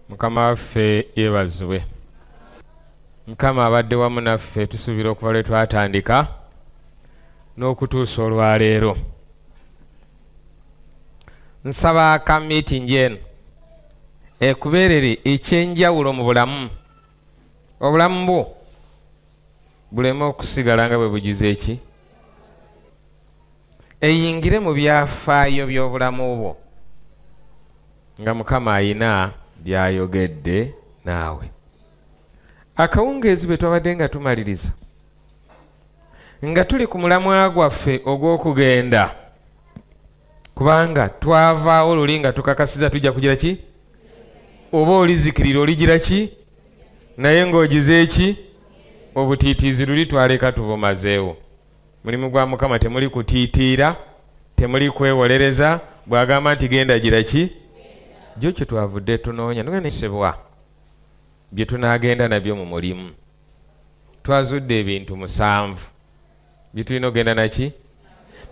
Mukama waffe yeebazibwe. Mukama abadde wamu naffe tusuubira okuva lwe twatandika n'okutuusa olwaleero. Nsaba ka meeting eno ekubeerere ekyenjawulo mu bulamu. Obulamu bwo buleme okusigala nga bwe bugize eki. Eyingire mu byafaayo by'obulamu bwo nga Mukama ayina byayogedde naawe. Akawungeezi bwe twabadde nga tumaliriza nga tuli ku mulamwa gwaffe ogw'okugenda, kubanga twavaawo luli nga tukakasiza tujja kugira ki? Oba olizikirira oligira ki? Naye ng'ogize eki? Obutiitiizi luli twaleka tubumazeewo. Mulimu gwa Mukama temuli kutiitiira, temuli kwewolereza. Bw'agamba nti genda gira ki? Gyo kye twavudde tunoonya nesebwa bye tunaagenda nabyo mu mulimu. Twazudde ebintu 7 bye tulina ogenda naki?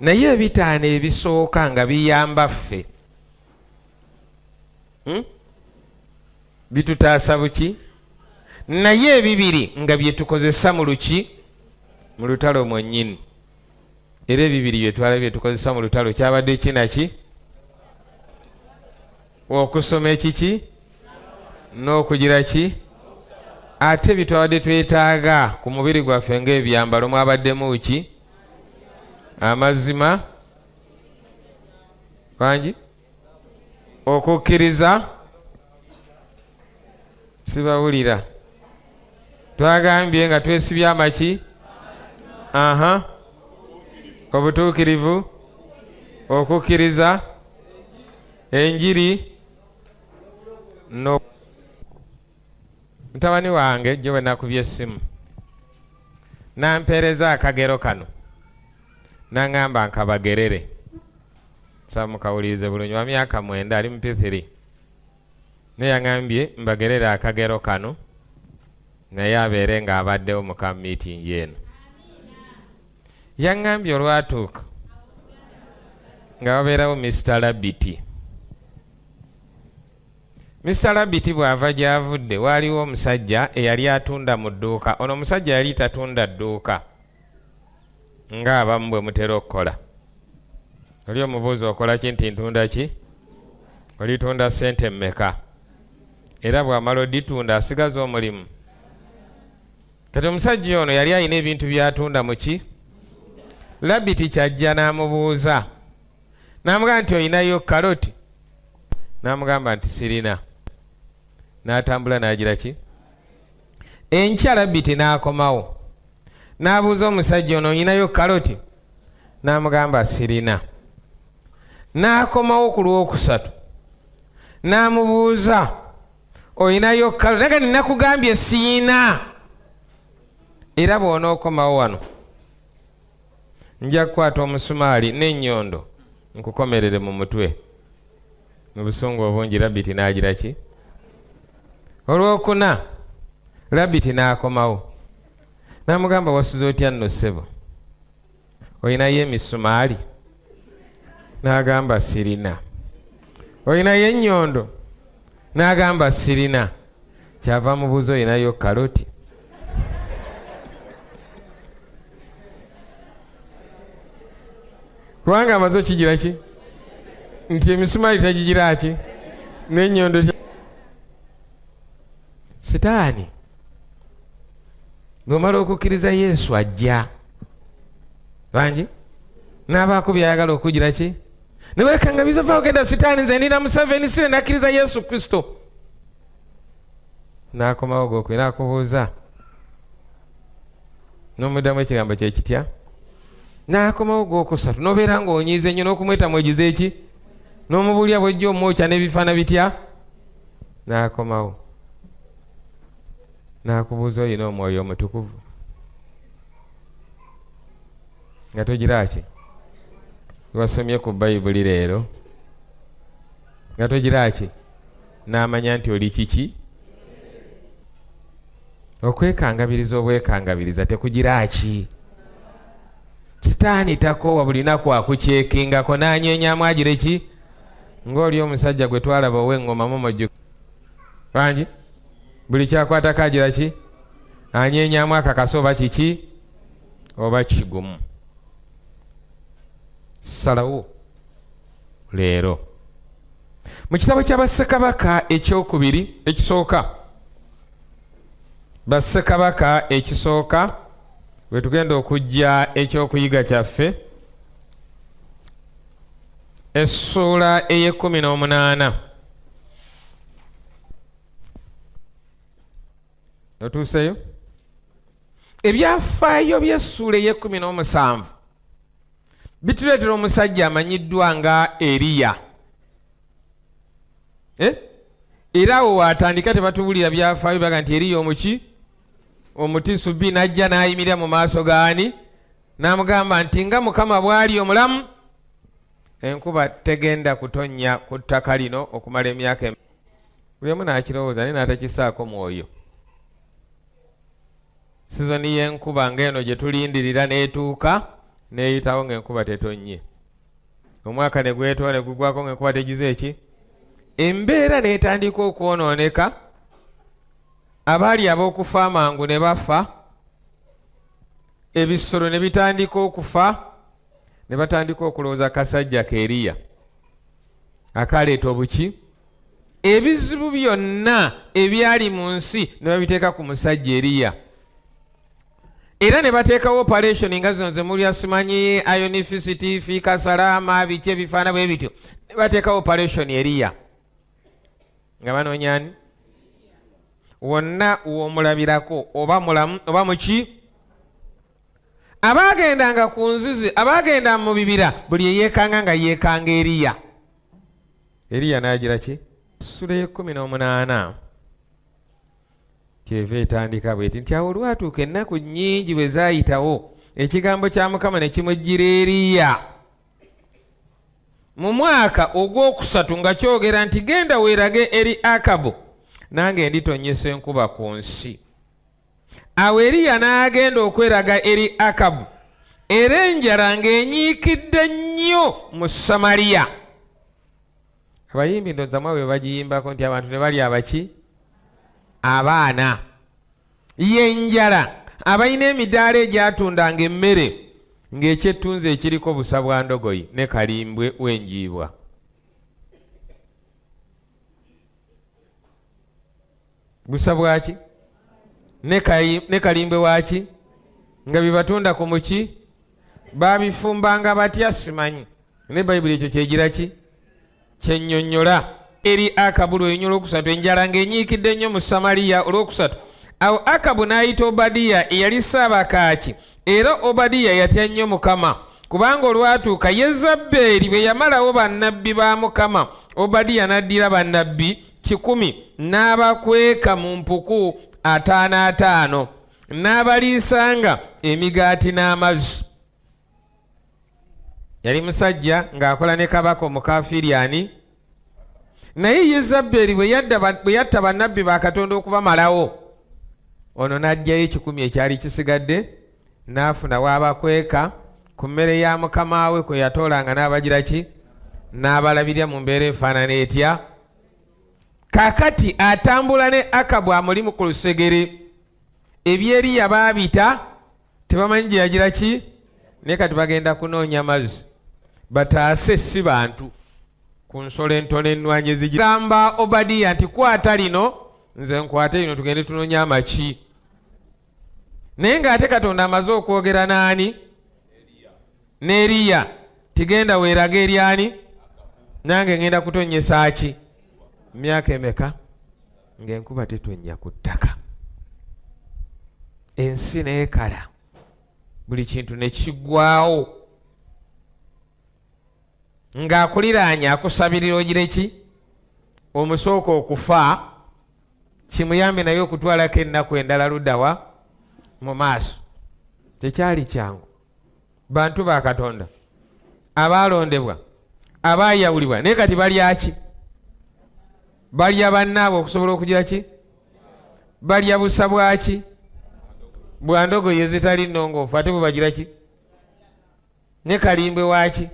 Naye ebitaano ebisooka nga biyamba ffe bitutaasa buki? Naye ebibiri nga bye tukozesa mu luki? Mu lutalo mwennyini. Era ebibiri bye twalabye tukozesa mu lutalo kyabadde kinaki? Okusoma ekiki? N'okugira ki? Ate bitwabadde twetaaga ku mubiri gwaffe ng'ebyambalo mwabaddemu ki? Amazima bangi, okukkiriza, sibawulira. Twagambye nga twesibye amaki? Obutuukirivu, okukkiriza, enjiri no. Mutabani wange gye bwe nakubye essimu nampeereza akagero kano naŋŋamba nkabagerere. Nsaba mukawulirize bulungi. Wa myaka 9 ali mu P3 naye yaŋŋambye mbagerere akagero kano naye abeere ng'abaddewo mu ka meeting eno. Yaŋŋambye olwatuuka nga wabeerawo Mr. Rabbit. Mr. Rabbit bw'ava gy'avudde waaliwo omusajja eyali atunda mu dduuka. Ono omusajja yali tatunda dduuka ng'abamu bwe mutera okukola. Oli omubuuza okola ki? Nti ntunda ki? Olitunda ssente mmeka? Era bw'amala oditunda asigaza omulimu. Kati omusajja ono yali alina ebintu by'atunda mu ki? Rabbit kyajja n'amubuuza n'amugamba nti oyinayo karoti? N'amugamba nti sirina. N'atambula n'agira ki? Enkya Rabbit n'akomawo n'abuuza omusajja ono oyinayo karoti? N'amugamba sirina. N'akomawo ku lwokusatu n'amubuuza oyinayo karoti? Naga ninakugambye siina. Era bw'onookomawo wano nja kukwata omusumaali n'ennyondo nkukomerere mu mutwe. Mu busungu obungi Rabbit n'agira ki? Olwokuna Rabbit n'akomawo n'amugamba wasuze otya nno ssebo? Oyinayo emisumaali? N'agamba sirina. Oyinayo ennyondo? N'agamba sirina. Kyava mubuuza oyinayo karoti? Kubanga amaze kigira ki? Nti emisumaali tagigira ki? N'ennyondo. Sitaani bw'omala okukkiriza Yesu ajja bangi n'abaako byayagala okugira ki? Ne weekangabiza vaawo genda sitaani nze ndina Museveni sire nakkiriza Yesu Kristo. N'akomawo gwokwe n'akubuuza n'omuddamu ekigambo kye kitya? N'akomawo gwokusatu n'obeera ng'onyiize nnyo n'okumweta mwegize eki? N'omubulya bw'ejja omwokya n'ebifaana bitya? N'akomawo n'akubuuza oyina omwoyo omutukuvu? Nga togira ki? Wasomye ku Bayibuli leero nga togira ki? N'amanya nti oli kiki? Okwekangabiriza obwekangabiriza tekugira ki? Sitaani takoowa buli naku akukyekingako n'anyeenyaamu agire ki? Ng'oli omusajja gwe twalaba ow'engoma mu mujju bangi buli kyakwata kagira ki anyeenyamu akakaso oba kiki oba kigumu. Salawo leero mu kitabo kya bassekabaka ekyokubiri ekisooka, bassekabaka ekisooka bwe tugenda okujja ekyokuyiga kyaffe, essuula ey'18 otuuseyo. Ebyafaayo by'essuula ey'17 bituleetera omusajja amanyiddwa nga Eriya. Era awo watandika tebatubulira byafaayo baga nti Eriya omuki omutisubi najja n'ayimirira mu maaso gaani n'amugamba nti nga Mukama bw'ali omulamu enkuba tegenda kutonnya ku ttaka lino okumala emyaka. Buli omu n'akirowooza naye n'atakisaako mwoyo. Sizoni y'enkuba ng'eno gye tulindirira n'etuuka n'eyitawo ng'enkuba tetonnye. Omwaka ne gwetoola ne gugwako ng'enkuba tegize eki. Embeera n'etandika okwonooneka, abaali ab'okufa amangu ne bafa, ebisolo ne bitandika okufa, ne batandika okulowooza kasajja ka Eriya akaleeta obuki. Ebizibu byonna ebyali mu nsi ne babiteeka ku musajja Eriya. Era ne bateekawo operation nga zino ze muli asimanyi ionicity, fiika salama, biki ebifaana bwe bityo. Ne bateekawo operation Eriya nga banoonyani wonna w'omulabirako oba mulamu oba muki. Abaagendanga ku nzizi, abaagenda mu bibira, buli eyeekanga nga yeekanga Eriya. Eriya n'agira ki? Essula y'e18 kyeva etandika bweti nti awo olwatuuka ennaku nnyingi bwe zaayitawo, ekigambo kya Mukama ne kimujjira Eriya mu mwaka ogwokusatu nga kyogera nti genda weerage eri Akabu nange nditonnyesa enkuba ku nsi. Awo Eriya n'agenda okweraga eri Akabu, era enjala ng'enyiikidde nnyo mu Samaliya. Abayimbi ndowooza mwe bwe bagiyimbako nti abantu ne balya abaki? Abaana. Y'enjala, abalina emidaala egyatundanga emmere ng'ekyettunzi ekiriko busa bwa ndogoyi ne kalimbwe w'enjiibwa. Busa bwaki? Ne kalimbwe waki? Nga bibatunda ku muki? Babifumbanga batya simanyi. Ne Bayibuli ekyo kyegira ki? Kyennyonnyola. Eri Akabu olunyolo olwokusatu, enjala ng'enyiikidde nnyo mu Samaliya olwokusatu. Awo Akabu n'ayita Obadiya eyali ssaabakaaki, era Obadiya yatya nnyo Mukama, kubanga olwatuuka Yezeberi bwe yamalawo bannabbi ba Mukama, Obadiya n'addira bannabbi 100 n'abakweka mu mpuku 55 n'abaliisanga emigaati n'amazzi. Yali musajja ng'akola ne kabaka Omukafiryani. Naye Yezeberi bwe yatta bannabbi ba Katonda okubamalawo, ono n'aggyayo 10 ekyali kisigadde n'afuna w'abakweka ku mmere ya mukama we kwe yatoolanga n'abagira ki? N'abalabirira mu mbeera efaanana etya? Kaakati atambula ne Akabu amulimu ku lusegere. Eby'Eriya baabita tebamanyi gye yagira ki? Naye kati bagenda kunoonya mazzi bataase si bantu ku nsolo entono ennwanyi ezigamba Obadiya nti kwata lino nze nkwate lino tugende tunoonya amaki. Naye ng'ate Katonda amaze okwogera n'ani? N'Eriya tigenda weeraga eri ani? Nange ngenda kutonnyesa ki? Myaka emeka ng'enkuba tetonnya ku ttaka, ensi n'ekala, buli kintu ne kiggwaawo. Ng'akuliraanya akusabirira ogire ki? Omusooka okufa kimuyambe naye okutwalako ennaku endala luddawa mu maaso. Tekyali kyangu. Bantu ba Katonda abaalondebwa, abaayawulibwa, naye kati balya ki? Balya bannaabwe okusobola okugira ki? Balya busa bwaki? Bwa ndogoyi ezitali nnongoofu, ate bwe bagira ki? Ne kalimbwe waki?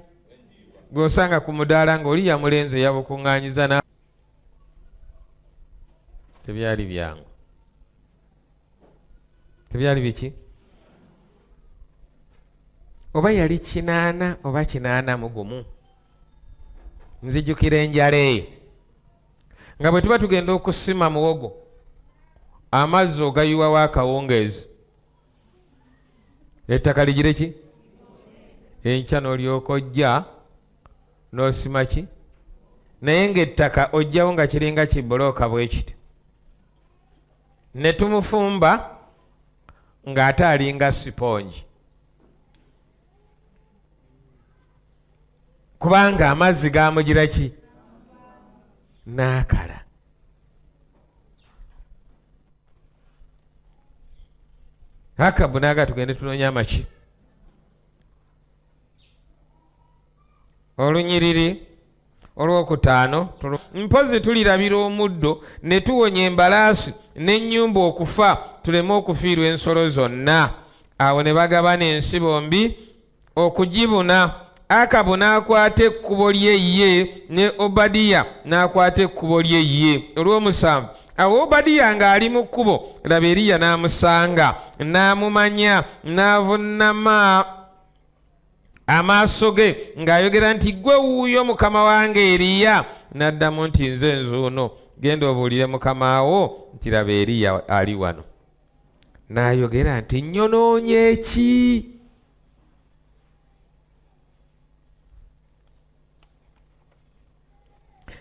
G'osanga ku mudaala ng'oli ya mulenzi yabukuŋŋaanyiza na tebyali byangu. Tebyali biki? Oba yali 8 oba 81. Nzijukira enjala eyo nga bwe tuba tugenda okusima muwogo, amazzi ogayiwawo akawungeezi, ettaka ligire ki? Enkya n'olyoka ojja n'osima ki? Naye ng'ettaka ojjawo nga kiringa kibulooka bwe kiti, ne tumufumba ng'ate alinga sipongi, kubanga amazzi gamugira ki? N'akala. Akabu n'aga tugende tunoonya amaki. Olunyiriri olwokutaano mpozi tulirabira omuddo ne tuwonya embalaasi n'ennyumba okufa tuleme okufiirwa ensolo zonna. Awo ne bagabana ensi bombi okugibuna. Akabu n'akwata ekkubo lye ye, ne Obadiya n'akwata ekkubo lye ye. Olw'omusanvu awo Obadiya ng'ali mu kkubo, laba Eriya n'amusanga, n'amumanya, n'avunnama amaaso ge ng'ayogera nti, ggwe wuuyo mukama wange Eriya. N'addamu nti, nze nzuuno, genda obuulire mukama wo nti laba Eriya ali wano. N'ayogera nti, nnyonoonye ki?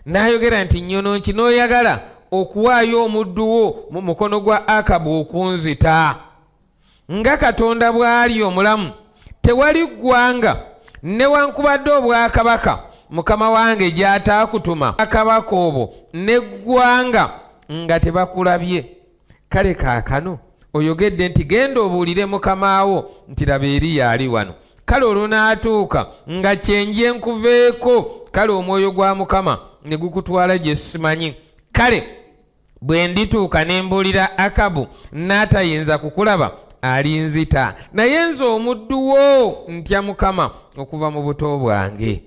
N'ayogera nti, nnyonoonye n'oyagala okuwaayo omuddu wo mu mukono gwa Akabu okunzita. Nga Katonda bw'ali omulamu, tewali ggwanga newankubadde obwakabaka mukama wange gy'ataakutuma akabaka obwo n'eggwanga nga tebakulabye. Kale kaakano oyogedde nti genda obuulire mukama wo nti laba Eriya ali wano. Kale olunaatuuka nga kyenje nkuveeko, kale omwoyo gwa Mukama ne gukutwala gye simanyi. Kale bwe ndituuka ne mbuulira Akabu n'atayinza kukulaba, alinzita. Naye nze omuddu wo ntya Mukama okuva mu buto bwange.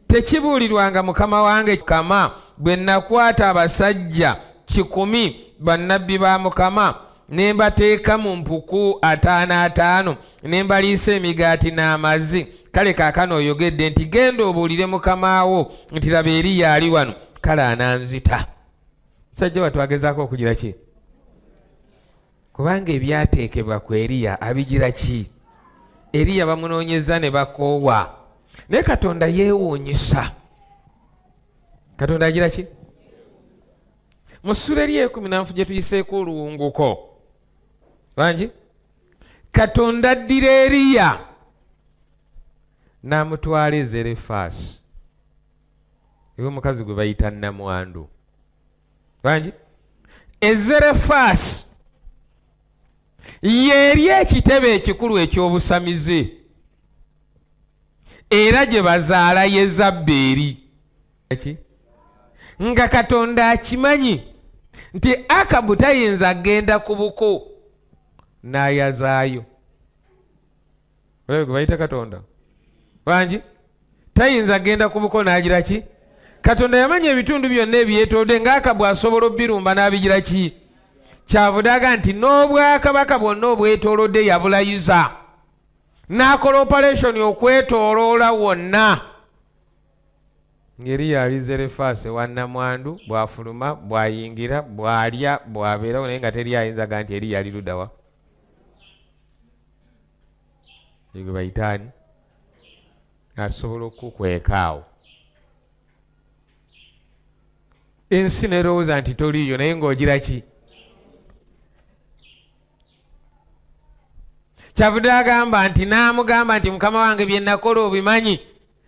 Tekibuulirwanga mukama wange kama bwe nakwata abasajja 100 bannabbi ba Mukama ne mbateeka mu mpuku 5 ne mbaliisa emigaati n'amazzi. Kale kaakano oyogedde nti genda obuulire mukama wo nti laba Eriya ali wano, kale ananzita. Sajja watwagezaako okugira ki? Kubanga ebyateekebwa ku Eriya abigira ki? Eriya bamunoonyeza ne bakoowa. Naye Katonda yeewuunyisa. Katonda agira ki? Mu ssula eri 14 gye tuyiseeko oluwunguko. Bangi? Katonda addira Eriya n'amutwala e Zerefasi. Ewe mukazi gwe bayita nnamwandu. Bangi? E Zerefasi yeri ekitebe ekikulu eky'obusamize era gye bazaala Yezabbeeri. Nga Katonda akimanyi nti Akabu tayinza agenda ku buko n'ayazaayo. Olabye gwe bayita Katonda. Bangi? Tayinza agenda ku buko n'agira ki? Katonda yamanya ebitundu byonna ebyetoodde ng'Akabu asobola obbirumba n'abigira ki? Kyavudaga nti n'obwakabaka bwonna obwetoolodde yabulayiza. N'akola operation okwetooloola wonna. Ngeri yali Zerefasi wa nnamwandu, bw'afuluma, bw'ayingira, bw'alya, bw'abeerawo naye nga teri ayinzaga nti eri yali luddawa. Egwe bayitaani asobola okukweka awo. Ensi nerowooza nti toliiyo naye ng'ogira ki? Kyavudde agamba nti n'amugamba nti mukama wange bye nakola obimanyi.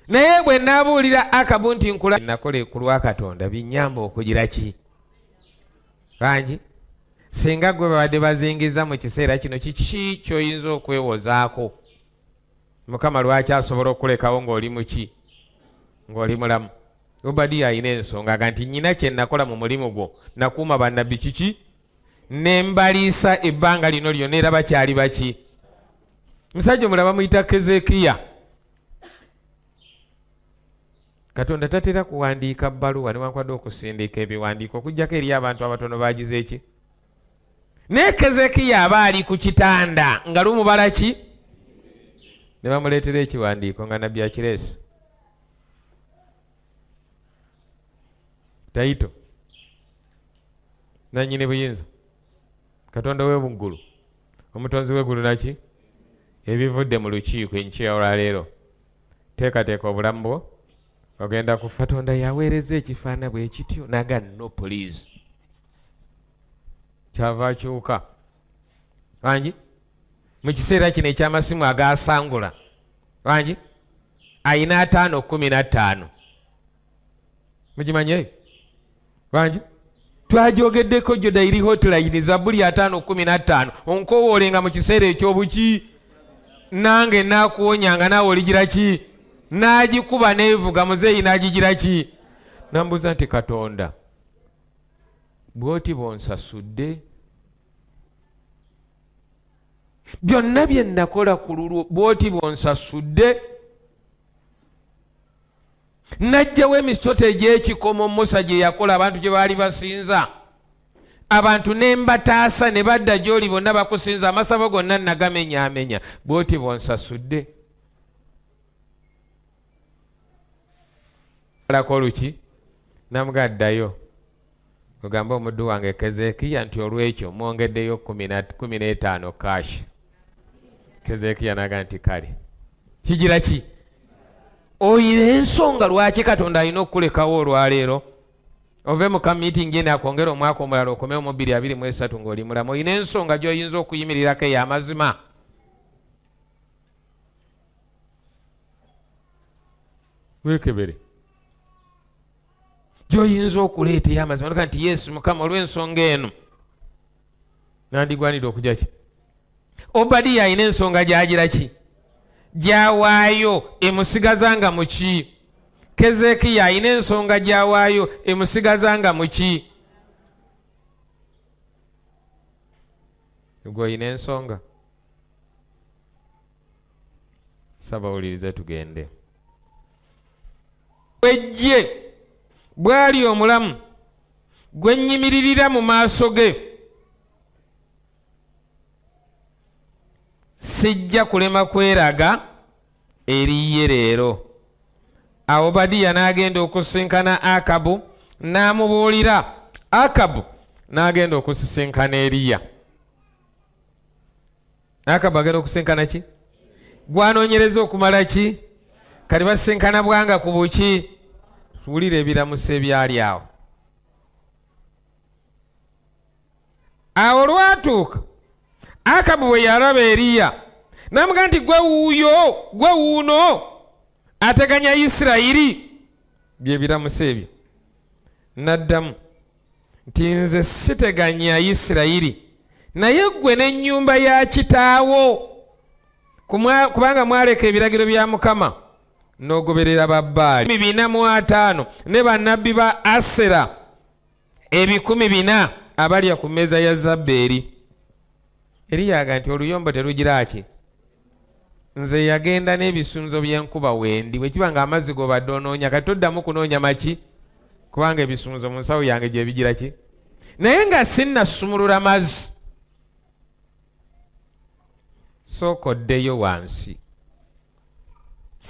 Naye bwe naabuulira Akabu nti nkula nakola ku lwa Katonda binnyamba okugira ki? Bangi? Singa gwe babadde bazingiza mu kiseera kino kiki ky'oyinza okwewozaako? Mukama lwaki asobola okulekawo ng'oli muki? Ng'oli mulamu. Obadiya alina ensonga nti nnyina kye nakola mu mulimu gwo, nakuuma bannabbi kiki? Ne mbaliisa ebbanga lino lyonna era bakyali baki? Musajja omulala bamuyita Kezekiya. Katonda tatera kuwandiika bbaluwa newankwadde okusindiika ebiwandiiko okuggyako eri abantu abatono bagize eki. Ne Kezekiya aba ali ku kitanda nga lumubala ki ne bamuleetera ekiwandiiko nga nabbi akireese. Tayito nannyini buyinza Katonda w'eggulu omutonzi w'eggulu naki ebivudde mu lukiiko enkya olwaleero teekateeka obulamu bwo ogenda kufa. Katonda yaweereza ekifaana bwe kityo naga no please kyava akyuka wangi mu kiseera kino eky'amasimu agaasangula wangi ayina 5:15 mugimanye wangi twajogeddeko gyo daily hotline Zabbuli 5:15 onkowoolenga mu kiseera ekyobuki nange nakuwonyanga naawe oligira ki n'agikuba neevuga muzeeyi n'agigira ki. Nambuuza nti Katonda bw'oti bw'onsasudde byonna bye nakola ku lulwo bw'oti bw'onsasudde najjawo emisota egy'ekikomo Musa gye yakola abantu gye baali basinza abantu ne mbataasa ne badda gy'oli bonna bakusinza amasabo gonna nagamenyaamenya bw'oti bw'onsasudde. Alako oluki namugaddayo ogamba omuddu wange Kezekiya nti olwekyo mwongeddeyo 15 cash. Kezekiya naga nti kale kigira ki oyina ensonga lwaki Katonda alina okukulekawo olwaleero ove mu kamiitingi eno akwongera omwaka omulala okomewo mu 2023 ng'oli mulamu. Oyina ensonga gy'oyinza okuyimirirako ey'amazima. Weekebere gy'oyinza okuleeta ey'amazima noga nti Yesu Mukama olw'ensonga eno nandigwanira okujja ki. Obadiya alina ensonga gy'agira ki gy'awaayo emusigazanga mu ki. Kezekiya alina ensonga gy'awaayo emusigazanga mu ki. Gwe olina ensonga. Sabawulirize tugende. Wejje bw'ali omulamu gwe nnyimiririra mu maaso ge sijja kulema kweraga eri ye leero. Awo Obadiya n'agenda okusisinkana Akabu n'amubuulira. Akabu n'agenda okusisinkana Eriya. Akabu agenda okusisinkana ki gwanoonyereza okumala ki kati basisinkana bwanga ku buki. Tuwulire ebiramuso ebyali awo. Awo lwatuuka Akabu bwe yalaba Eriya n'amugamba nti gwe wuuyo gwe wuuno ateganya Isirayiri. Bye biramuso ebyo. N'addamu nti nze siteganya Isirayiri naye ggwe n'ennyumba ya kitaawo kubanga mwaleka ebiragiro bya Mukama n'ogoberera Babbaali 450 ne bannabbi ba Asera 400 abalya ku mmeeza ya Zabbeeri. Eriya aga nti oluyombo terugira ki nze yagenda n'ebisunzo by'enkuba wendi bwe kiba nga amazzi g'obadde onoonya kati toddamu kunoonya maki kubanga ebisunzo mu nsawo yange gye bigira ki naye nga sinnasumulula mazzi. Sooka oddeyo wansi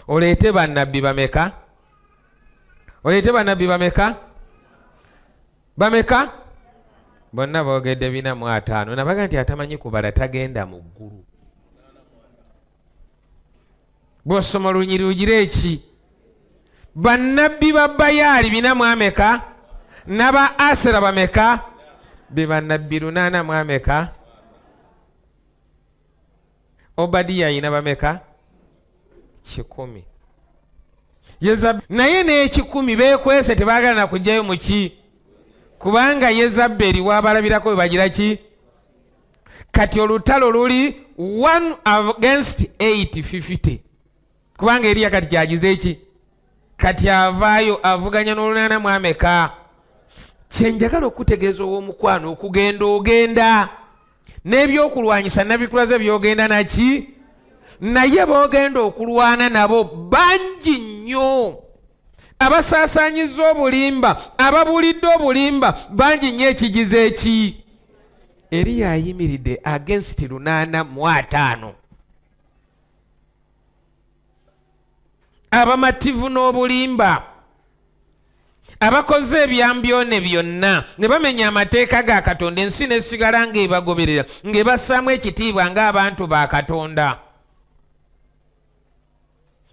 oleete bannabbi bameka? Oleete bannabbi bameka? Bameka? Bonna boogedde 450. Nabaga nti atamanyi kubala tagenda mu ggulu. Bw'osoma olunyiri lugira eki bannabbi ba Bayaali 400 n'aba Asera bameka? Be bannabbi 800. Obadiya ayina bameka? 10. Naye n'ekikumi beekwese tebaagala na kujjayo mu ki kubanga Yezabbeeri waabalabirako bwe bagira ki. Kati olutalo luli 1 against 850 kubanga Eriya kati kyagize eki kati avaayo avuganya n'800. Kyenjagala okutegeeza ow'omukwano okugenda ogenda n'ebyokulwanyisa nabikulaze byogenda naki naye boogenda okulwana nabo bangi nnyo. abasaasaanyizza obulimba, ababuulidde obulimba bangi nnyo ekigize eki. Eriya ayimiridde against 805 abamativu n'obulimba, abakoze ebyambyone byonna ne bamenya amateeka ga Katonda, ensi nesigala ng'ebagoberera, ng'ebassaamu ekitiibwa ng'abantu ba Katonda.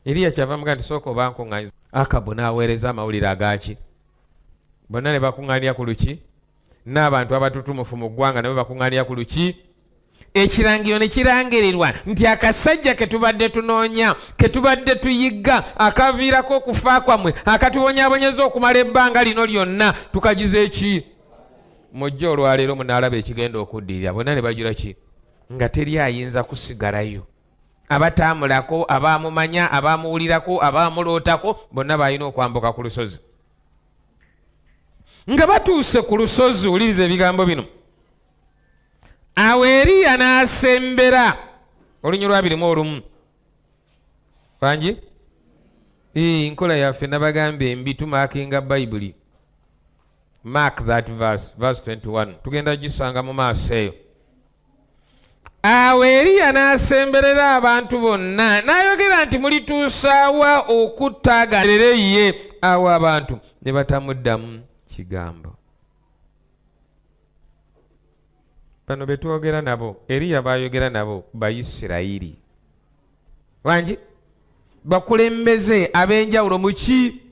Eriya kyava muga nti sooka obankuŋŋaanyiza. Akabu n'aweereza amawulire agaki? Bonna ne bakuŋŋaanira ku luki? N'abantu abatutumufu mu ggwanga nabo bakuŋŋaanira ku luki? Ekirangiro ne kirangirirwa nti akasajja ke tubadde tunoonya, ke tubadde tuyigga, akaviirako okufa kwammwe, akatubonyaabonyeza okumala ebbanga lino lyonna, tukagize eki? Mujje olwaleero munaalaba ekigenda okuddirira. Bonna ne bagira ki? Nga teri ayinza kusigalayo. Abataamulako, abaamumanya, abaamuwulirako, abaamulootako, bonna balina okwambuka ku lusozi. Nga batuuse ku lusozi, wuliriza ebigambo bino. Awo Eriya n'asembera. Olunnyi lwa 21. Wangi? Nkola yaffe nabagamba embi tumaakinga Bayibuli. Mark that verse 21. Tugenda gisanga mu maaso eyo. Awo Eriya n'asemberera abantu bonna n'ayogera nti mulituusaawa okuttaagalera ye. Awo abantu ne batamuddamu kigambo. Bano betwogera nabo, Eriya bayogera nabo Bayisirayiri. Wangi? Bakulembeze ab'enjawulo mu ki?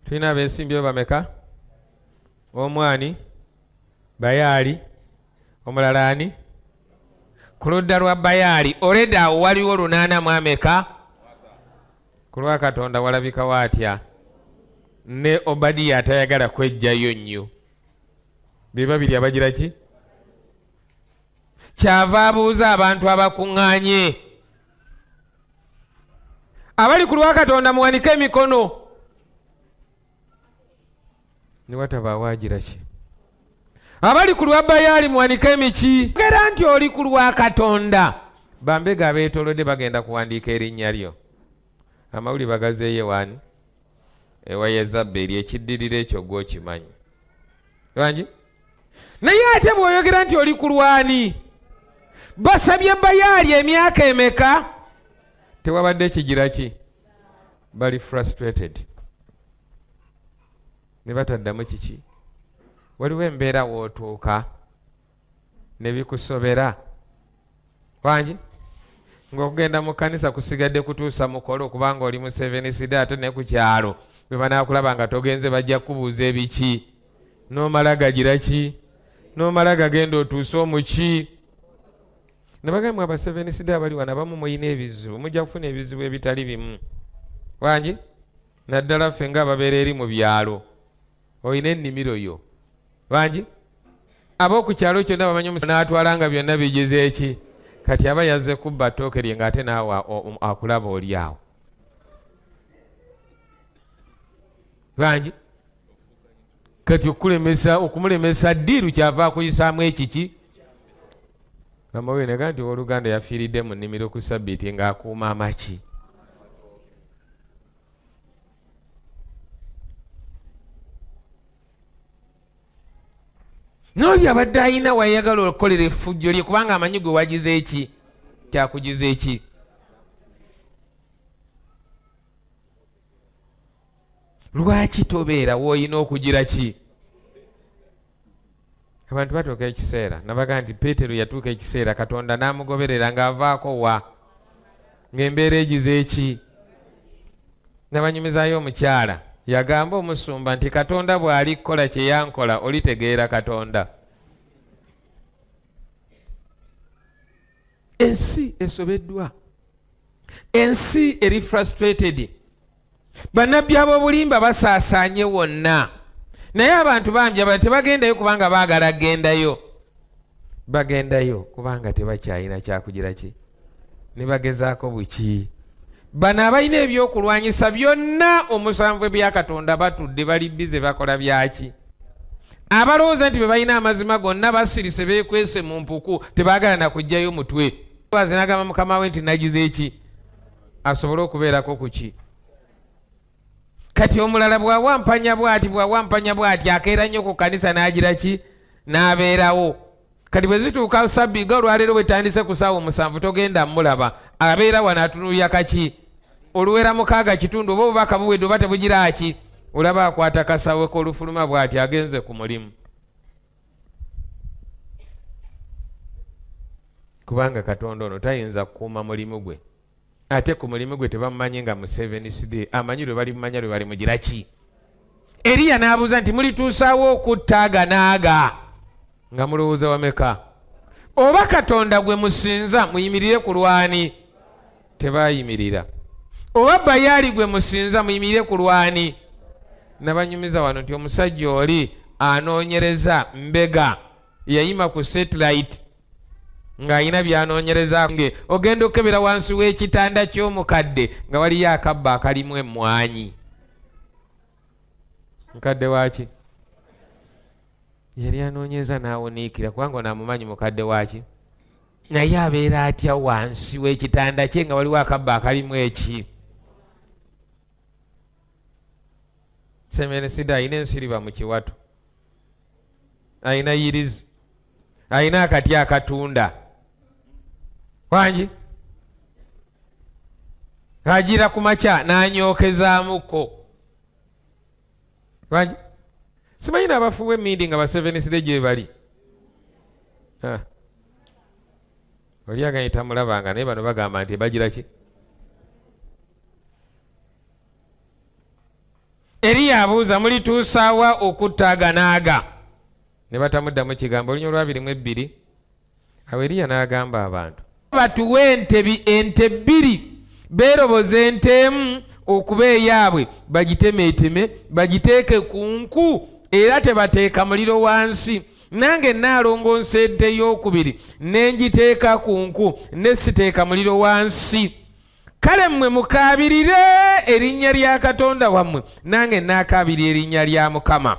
Tulina abeesimbyewo bameka? Omwani, Bayaali, omulala ani? Ku ludda lwa Bayaali oleda awo waliwo 800 ku lwa Katonda walabika waatya. Ne Obadiya atayagala kwejjayo nnyo. Be babiri abagira ki? Kyava abuuza abantu abakuŋŋaanye. Abali ku lwa Katonda muwanike emikono. Ne wataba waagira ki? Abali ku lwa Bayaali muwanike emiki. Ogera nti oli ku lwa Katonda. Bambega abeetoolodde bagenda kuwandiika erinnya lyo. Amawulire bagazeeye wani? Ewa Yezaberi, ekiddirira ekyo gwe okimanyi. Wangi? Naye ate bw'oyogera nti oli ku lwani? Basabye Bayaali emyaka emeka? Tewabadde kigira ki? Bali frustrated. Ne bataddamu kiki? Waliwo embeera wootuuka ne bikusobera. Wangi? Ng'okugenda mu kkanisa kusigadde kutuusa mukolo kubanga oli mu Seventh Day ate ne ku kyalo bwe banaakulaba nga togenze bajja kubuuza ebiki. N'omala gagira ki? N'omala gagenda otuuse omuki? Ne bagamba aba Seventh Day abali wano abamu muyina ebizibu, mujja kufuna ebizibu ebitali bimu. Wangi? Naddala ffe ng'ababeera eri mu byalo. Oyina ennimiro yo. Wangi? Ab'oku kyalo kyonna bamanyi omusana n'atwala nga byonna bigize eki? Kati aba yazze kubba ttooke lye ng'ate naawe akulaba oli awo. Wangi? Kati okumulemesa ddiiru kyava akuyisaamu ekiki? Amawulire ne gamba nti owooluganda yafiiridde mu nnimiro ku Ssabbiiti ng'akuuma amaki. N'oli abadde ayina wayagala okukolera effujjo lye kubanga amanyi gwe wagize eki? Kyakugize eki? Lwaki tobeera w'olina okugira ki? Abantu batuuka ekiseera nabaga nti Peetero yatuuka ekiseera Katonda n'amugoberera ng'avaako wa? Ng'embeera egize eki? Nabanyumizaayo omukyala yagamba Omusumba nti Katonda bw'ali kukola kye yankola olitegeera Katonda. Ensi esobeddwa. Ensi eri frustrated. Bannabbi ab'obulimba basaasaanye wonna. Naye abantu bangi abala tebagendayo kubanga baagala gendayo. Bagendayo kubanga tebakyalina kyakugira ki? Ne bagezaako buki? Bano abalina ebyokulwanyisa byonna omusanvu ebya Katonda batudde bali bize bakola byaki? abalowooza nti bwe balina amazima gonna basirise beekwese mu mpuku tebaagala na kujjayo mutwe azinagamba mukama we nti nagize eki asobole okubeerako ku ki kati omulala bwawampanya bw'ati akeera nnyo ku kanisa n'agira ki n'abeerawo kati bwe zituuka sabbiga olwaleero bwetandise ku ssaawa 7 togenda mulaba abeera wano atunuulya kaki oluwera 6 kitundu oba obubaka buwedde oba tebugira ki olaba akwata kasawe k'olufuluma bw'ati agenze ku mulimu kubanga katonda ono tayinza kukuuma mulimu gwe ate ku mulimu gwe tebamumanyi nga mu 7th amanyi lwe bali mumanya lwe bali mugira ki Eriya n'abuuza nti mulituusaawo okuttaaga naaga nga mulowooza wameka oba katonda gwe musinza muyimirire ku lwani tebayimirira oba Bayaali gwe musinza muyimirire ku lwani nabanyumiza wano nti omusajja oli anoonyereza mbega yayima ku satellite ng'ayina byanoonyereza nge ogenda okebera wansi w'ekitanda ky'omukadde nga waliyo akabba akalimu emmwanyi mukadde waki yali anoonyeza n'awuniikira kubanga naamumanyi mukadde waki naye abeera atya wansi w'ekitanda kye nga waliwo akabba akalimu eki semenesida ayina ensiriba mu kiwato ayina yirizi ayina akati akatunda wangi agira ku makya n'anyookezaamuko wangi simanyi n'abafuuwa emmindi nga ba 7th gye bali oli aganye tamulabanga naye bano bagamba nti bagira ki Eriya abuuza mulituusaawa okuttaaga naaga ne batamuddamu kigambo olunya olwa 22 awo Eriya n'agamba abantu batuwe ente 2 beeroboze ente emu okuba eyaabwe bagitemeeteme bagiteeke ku nku era tebateeka muliro wansi nange naalongonsa ente ey'okubiri n'engiteeka ku nku ne siteeka muliro wansi kale mmwe mukaabirire erinnya lya Katonda wammwe nange naakaabirira erinnya lya Mukama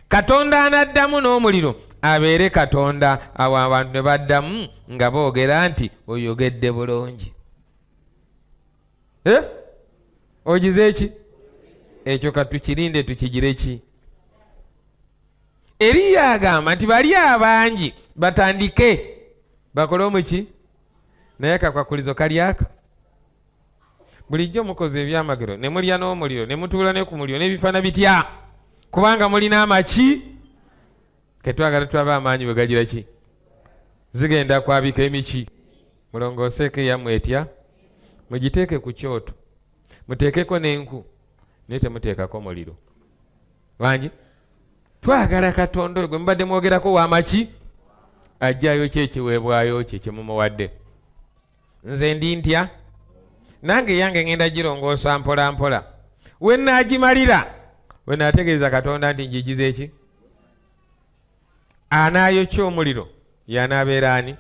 Katonda anaddamu n'omuliro abeere Katonda awo abantu ne baddamu nga boogera nti oyogedde bulungi ogize eki ekyo katukirinde tukigire ki Eriya agamba nti bali abangi batandike bakole omuki naye akakwakulizo kali aka bulijjo mukoze ebyamagero ne mulya n'omuliro ne mutuula ne ku muliro n'ebifaana bitya kubanga mulina amaki ketwagala twaba amaanyi bwe gagira ki zigenda kwabika emiki mulongooseeko eyammwe etya mugiteeke ku kyoto muteekeko n'enku naye temuteekako muliro wangi twagala Katonda oyo gwe mubadde mwogerako w'amaki ajjayo ki ekiweebwayo kye kimumuwadde nze ndi ntya nange yange ngenda girongoosa mpola mpola we naagimalira we naategeeza Katonda nti njigize eki anaayokya omuliro yanaabeera ani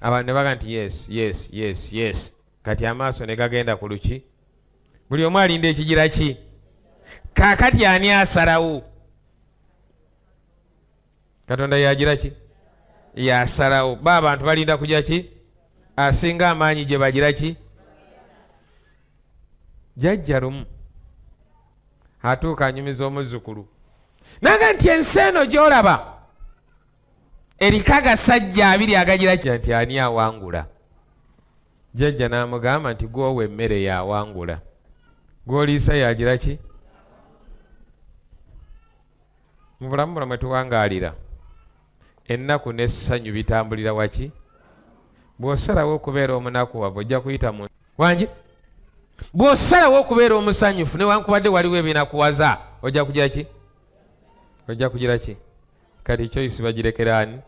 abantu ne baga nti yes kati amaaso ne gagenda ku luki buli omu alinda ekigira ki kaakati ani asalawo Katonda yagira ki yasalawo ba abantu balinda kujya ki asinga amaanyi gye bagira ki jjajja lumu atuuka anyumiza omuzzukulu naga nti ensi eno gy'olaba eriko agasajja 2 agagira ki nti ani awangula jjajja n'amugamba nti gwowa emmere yawangula gw'oliisa yagira ki mu bulamu buno mwe tuwangaalira ennaku n'essanyu bitambulira waki bw'osalawo okubeera omunakuwavu ojja kuyita mu wangi bw'osalawo okubeera omusanyufu newankubadde waliwo ebinakuwaza ojja kugira ki ojja kugira ki kati choice bagirekera ani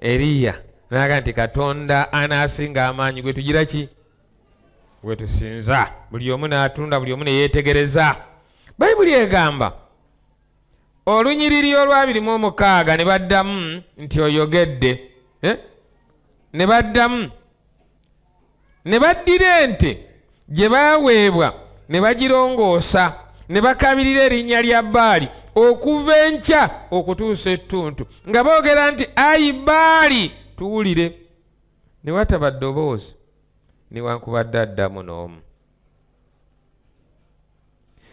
Eriya naga nti Katonda anaasinga amaanyi gwe tugira ki gwe tusinza buli omu n'atunda buli omu ne yeetegereza Bayibuli egamba olunyiriri olwa 26 ne baddamu nti oyogedde ne baddamu ne baddira ente gye baaweebwa ne bagirongoosa ne bakabirira erinnya lya Baali okuva enkya okutuusa ettuntu nga boogera nti ayi Baali tuwulire. Ne wataba ddoboozi newankubadde addamu n'omu.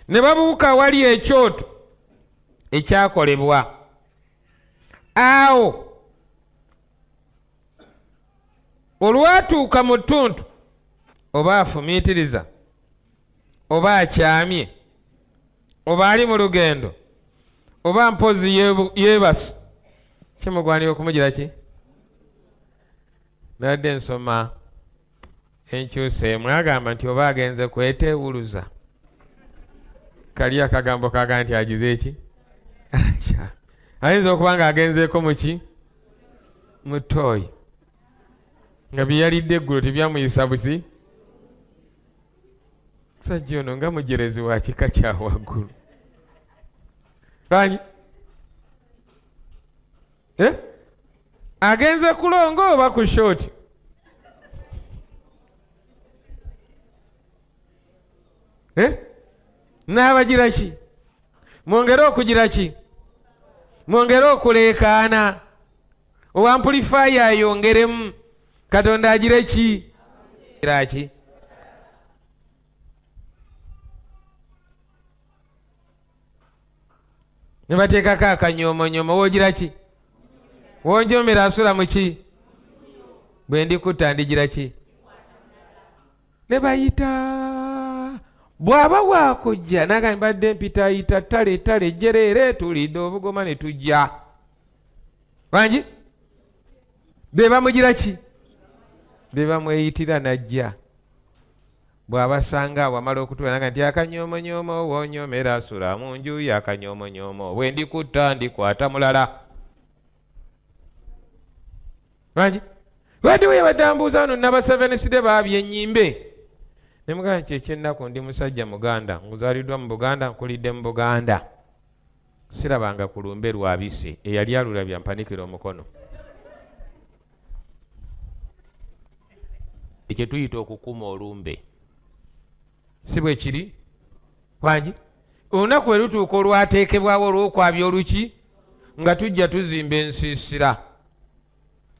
Ne babuuka wali ekyoto ekyakolebwa awo. Olwatuuka mu ttuntu oba afumiitiriza oba akyamye oba ali mu lugendo oba mpozi yeebase kimugwanira okumugira ki? Nadde nsoma enkyusa emu agamba nti oba agenze kweteewuluza. Kali akagambo kaga nti agize eki? Ayinza okuba nga agenzeeko muki? Mutooyi. Nga byeyalidde eggulo tebyamuyisa busi. Sajja ono nga mujerezi wa kika kya waggulu. Banyi? Agenze kulongo oba ku shoti? N'abagira ki? Mwongere okugira ki? Mwongere okuleekaana. Owampulifaayo ayongeremu. Katonda agire ki? Ki? Ne bateekako akanyoomonyomo wogira ki? Wonjoomera asula mu ki? Bwe ndikutta ndigira ki? Ne bayita bw'aba bwakujja naga mbadde mpita ayita ttale jjereere tulidde obugoma ne tujja. Wangi? Be bamugira ki? Be bamweyitira najja. Bw'abasanga wamala okutuula naga nti akanyoomonyomo wonyoomera asula mu nju y'akanyoomonyomo bwe ndikutta ndikwata mulala. Wangi? Wadi we badambuza wano nabaseveniside baabye ennyimbe. Ne mugamba nti ekyennaku ndi musajja Muganda, nguzaaliddwa mu Buganda, nkulidde mu Buganda. Sirabanga ku lumbe lwabise eyali alulabya mpanikira omukono. Ekyo tuyita okukuma olumbe. Si bwe kiri? Wangi? Olunaku bwe lutuuka olwateekebwawo olw'okwabya oluki nga tujja tuzimba ensiisira.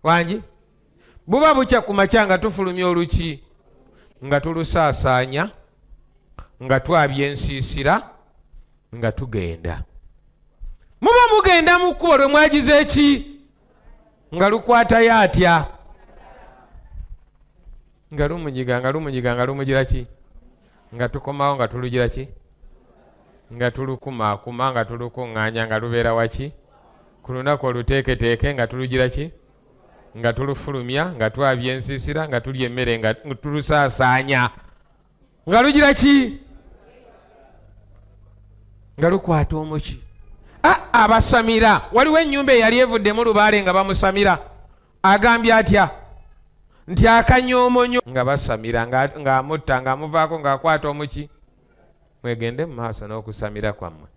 Wangi? Buba bukya ku makya nga tufulumya oluki nga tulusaasaanya nga twabya ensiisira nga tugenda. Muba mugenda mu kkubo lwe mwagize eki? Nga lukwatayo atya? Nga lumugira ki? Nga tukomawo nga tulugira ki? Nga tulukumaakuma nga tulukuŋŋaanya nga lubeera waki? Ku lunaku oluteeketeeke nga tulugira ki? Nga tulufulumya nga twabya ensiisira nga tulya emmere nga tulusaasaanya nga lugira ki? Nga lukwata omuki? Abasamira waliwo ennyumba eyali evuddemu lubaale nga bamusamira. Agambye atya? Nti akanyoomonyo nga basamira nga amutta nga amuvaako ng'akwata omuki. Mwegende mu maaso n'okusamira kwammwe.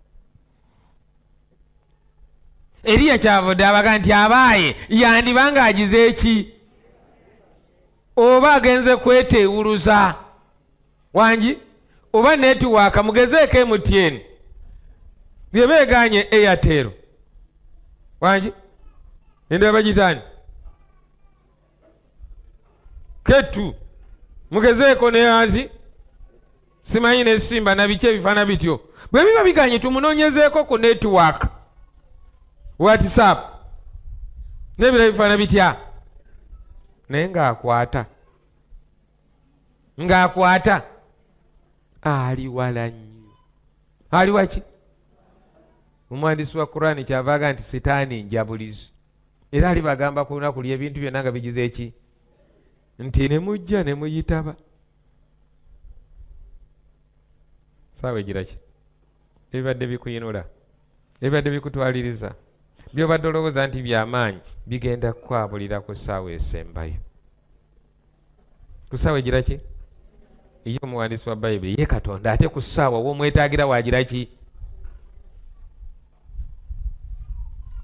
Eriya kyavudde abaga nti abaaye yandiba ng'agize eki? Oba agenze kweteewuluza. Wangi? Oba netiwaaka mugezeeko MTN bye beeganye Airtel. Wangi? Endaba bagitani? Ketu mugezeeko ne Azi simanyi ne Simba na biki ebifaana bityo. Bwe biba biganye tumunoonyezeeko ku network WhatsApp n'ebira bifaana bitya. Naye ng'akwata ali wala nnyo. Ali waki? Omuwandiisi wa Qur'ani kyavaaga nti sitaani njabulizi. Era alibagamba ku lunaku ly'ebintu byonna nga bigize eki? Nti ne mujja ne muyitaba. Saawa egira ki? Ebibadde bikuyinula, ebibadde bikutwaliriza, byobadde olowooza nti byamaanyi bigenda kukwabulira ku ssaawa esembayo. Ku ssaawa egira ki? Ye omuwandiisi wa Bayibuli ye Katonda ate ku ssaawa w'omwetaagira waagira ki?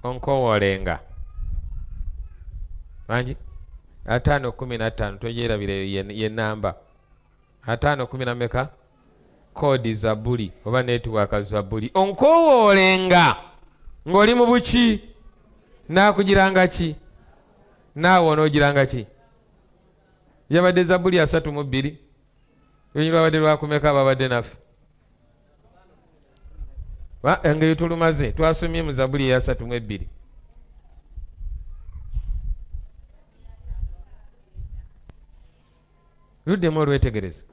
Onkowoolenga. Wangi? 5:15 togyerabire ye namba. 5:10 meka? kodi zabuli oba network zabuli onkowoolenga ng'oli mu buki naakugiranga ki naawe onoogiranga ki yabadde zabuli 32 olunyi lwabadde lwakumeka ababadde naffe engeri tulumaze twasomye mu zabuli ya 32 luddemu olwetegereza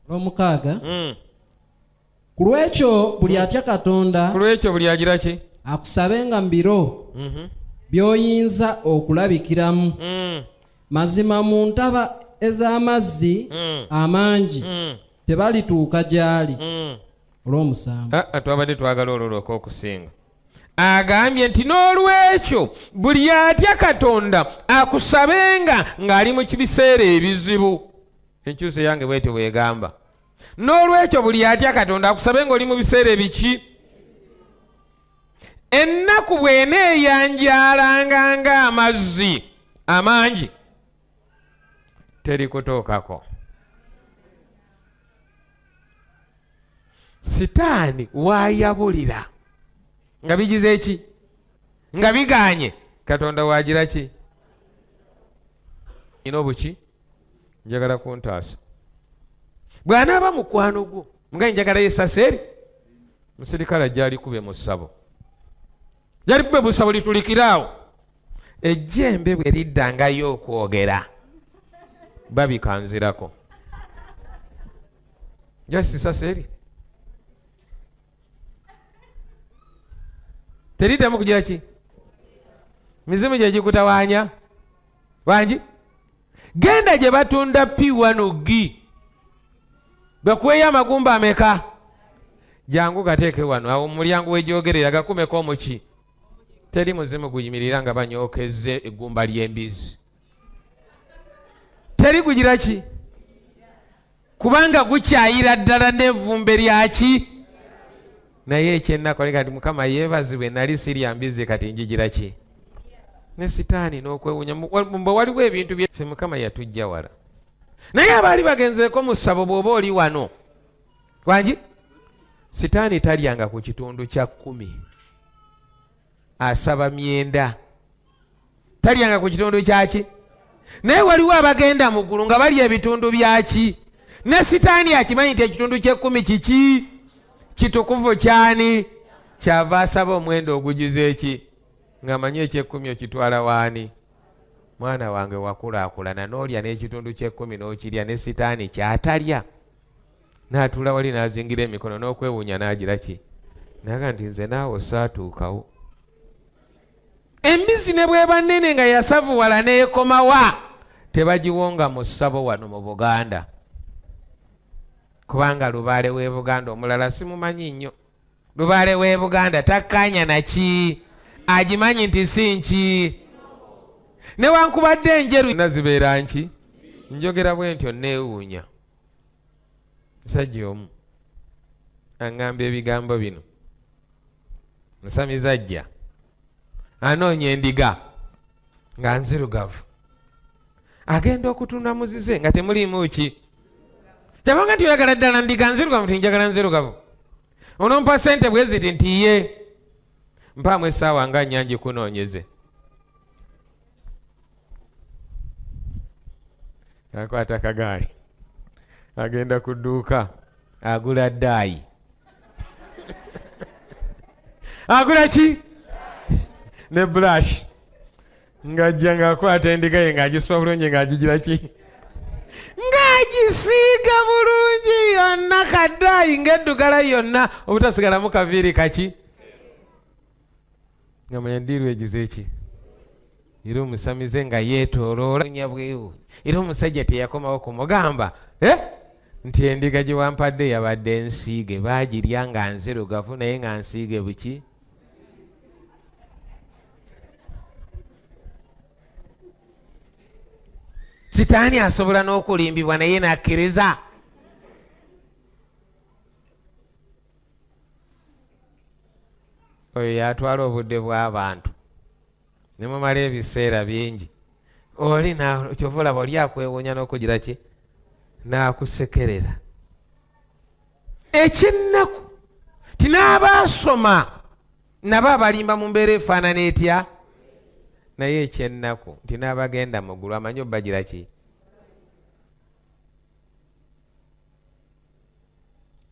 olw'omukaaga ku lw'ekyo buli atya Katonda ku lw'ekyo buli agira ki akusabenga mu biro by'oyinza okulabikiramu mazima mu ntaba ez'amazzi amangi tebalituuka gy'ali olw'omusanvu. Twabadde twagala olwolwoka okusinga agambye nti n'olwekyo buli atya Katonda akusabenga ng'ali mu kibiseera ebizibu. Enkyusa yange bwetyo bwegamba n'olwekyo buli atya Katonda akusabenga oli mu biseera ebiki ennaku bw'eneeyanjalanga ng'amazzi amangi terikutuukako. Sitaani waayabulira nga bigize ki nga biganye Katonda waagira ki ina obuki njagala kuntaasa bw'anaaba mukwano gwo nga njagala yesaseeri musirikale ajja alikube mu ssabo jalikube mu ssabo litulikiraawo ejjembe bwe liddangayo okwogera babikanzirako jasisaseeri teriddamu kugira ki mizimu gye gikutawaanya wangi genda gye batunda P1G bakuweeyo amagumba ameka jangu gateeke wano awo mulyango wegyogerera gakumeko omuki teri muzimu guyimirira nga banyookezze eggumba ly'embizi teri gugira ki kubanga gukyayira ddala n'evvumbe lyaki naye ekyennakoleka kati Mukama yeebazibwe nali sirya mbizi kati njigira ki ne sitaani n'okwewunya mbe waliwo ebintu byaffe Mukama yatujja wala naye abaali bagenzeeko mu ssabo bw'oba oli wano wangi sitaani talyanga ku kitundu kya 10 asaba myenda talyanga ku kitundu kyaki naye waliwo abagenda mu ggulu nga balya ebitundu byaki ne sitaani akimanyi nti ekitundu kye10 kiki kitukuvu kyani kyava asaba omwenda ogugize eki ng'amanyi ekye10 okitwala waani mwana wange wakulaakulana n'olya n'ekitundu kye10 n'okirya ne sitaani kyatalya n'atuula wali n'azingira emikono n'okwewuunya n'agira ki naga nti nze naawe saatuukawo embizi ne bweba nnene nga yasavuwala n'ekomawa tebagiwonga mu ssabo wano mu Buganda kubanga Lubaale w'e Buganda omulala simumanyi nnyo Lubaale w'e Buganda takkaanya naki agimanyi nti si nki newankubadde enjeru nazibeera nki njogera bwe ntyo neewuunya musajja omu aŋŋamba ebigambo bino musamiza ajja anoonya endiga nga nzirugavu agenda okutunda muzize nga temuliimu ki kyabanga nti oyagala ddala ndiga nzirugavu nti njagala nzirugavu onompa sente bwe ziti nti ye mpaamu essaawa nga nnyanja kunoonyeze akwata kagaali agenda ku dduuka agula ddaayi agula ki ne brush ng'ajja ng'akwata endiga ye ng'agisiba bulungi ng'agigira ki ng'agisiiga bulungi yonna kaddaayi ng'eddugala yonna obutasigalamu kaviiri kaki nga manya ddiiru egize ki era omusamize nga yeetooloola nyabwewu era omusajja teyakomawo kumugamba nti endiga gye wampadde yabadde ensiige baagirya nga nzirugavu naye nga nsiige buki sitaani asobola n'okulimbibwa naye nakkiriza oyo yatwala obudde bw'abantu ne mumala ebiseera bingi oli kyova olaba oli akwewuunya n'okugira ki n'akusekerera ekyennaku tinaabasoma nabo abalimba mu mbeera efaanana etya naye ekyennaku tinaabagenda muggulu amanyi obbagira ki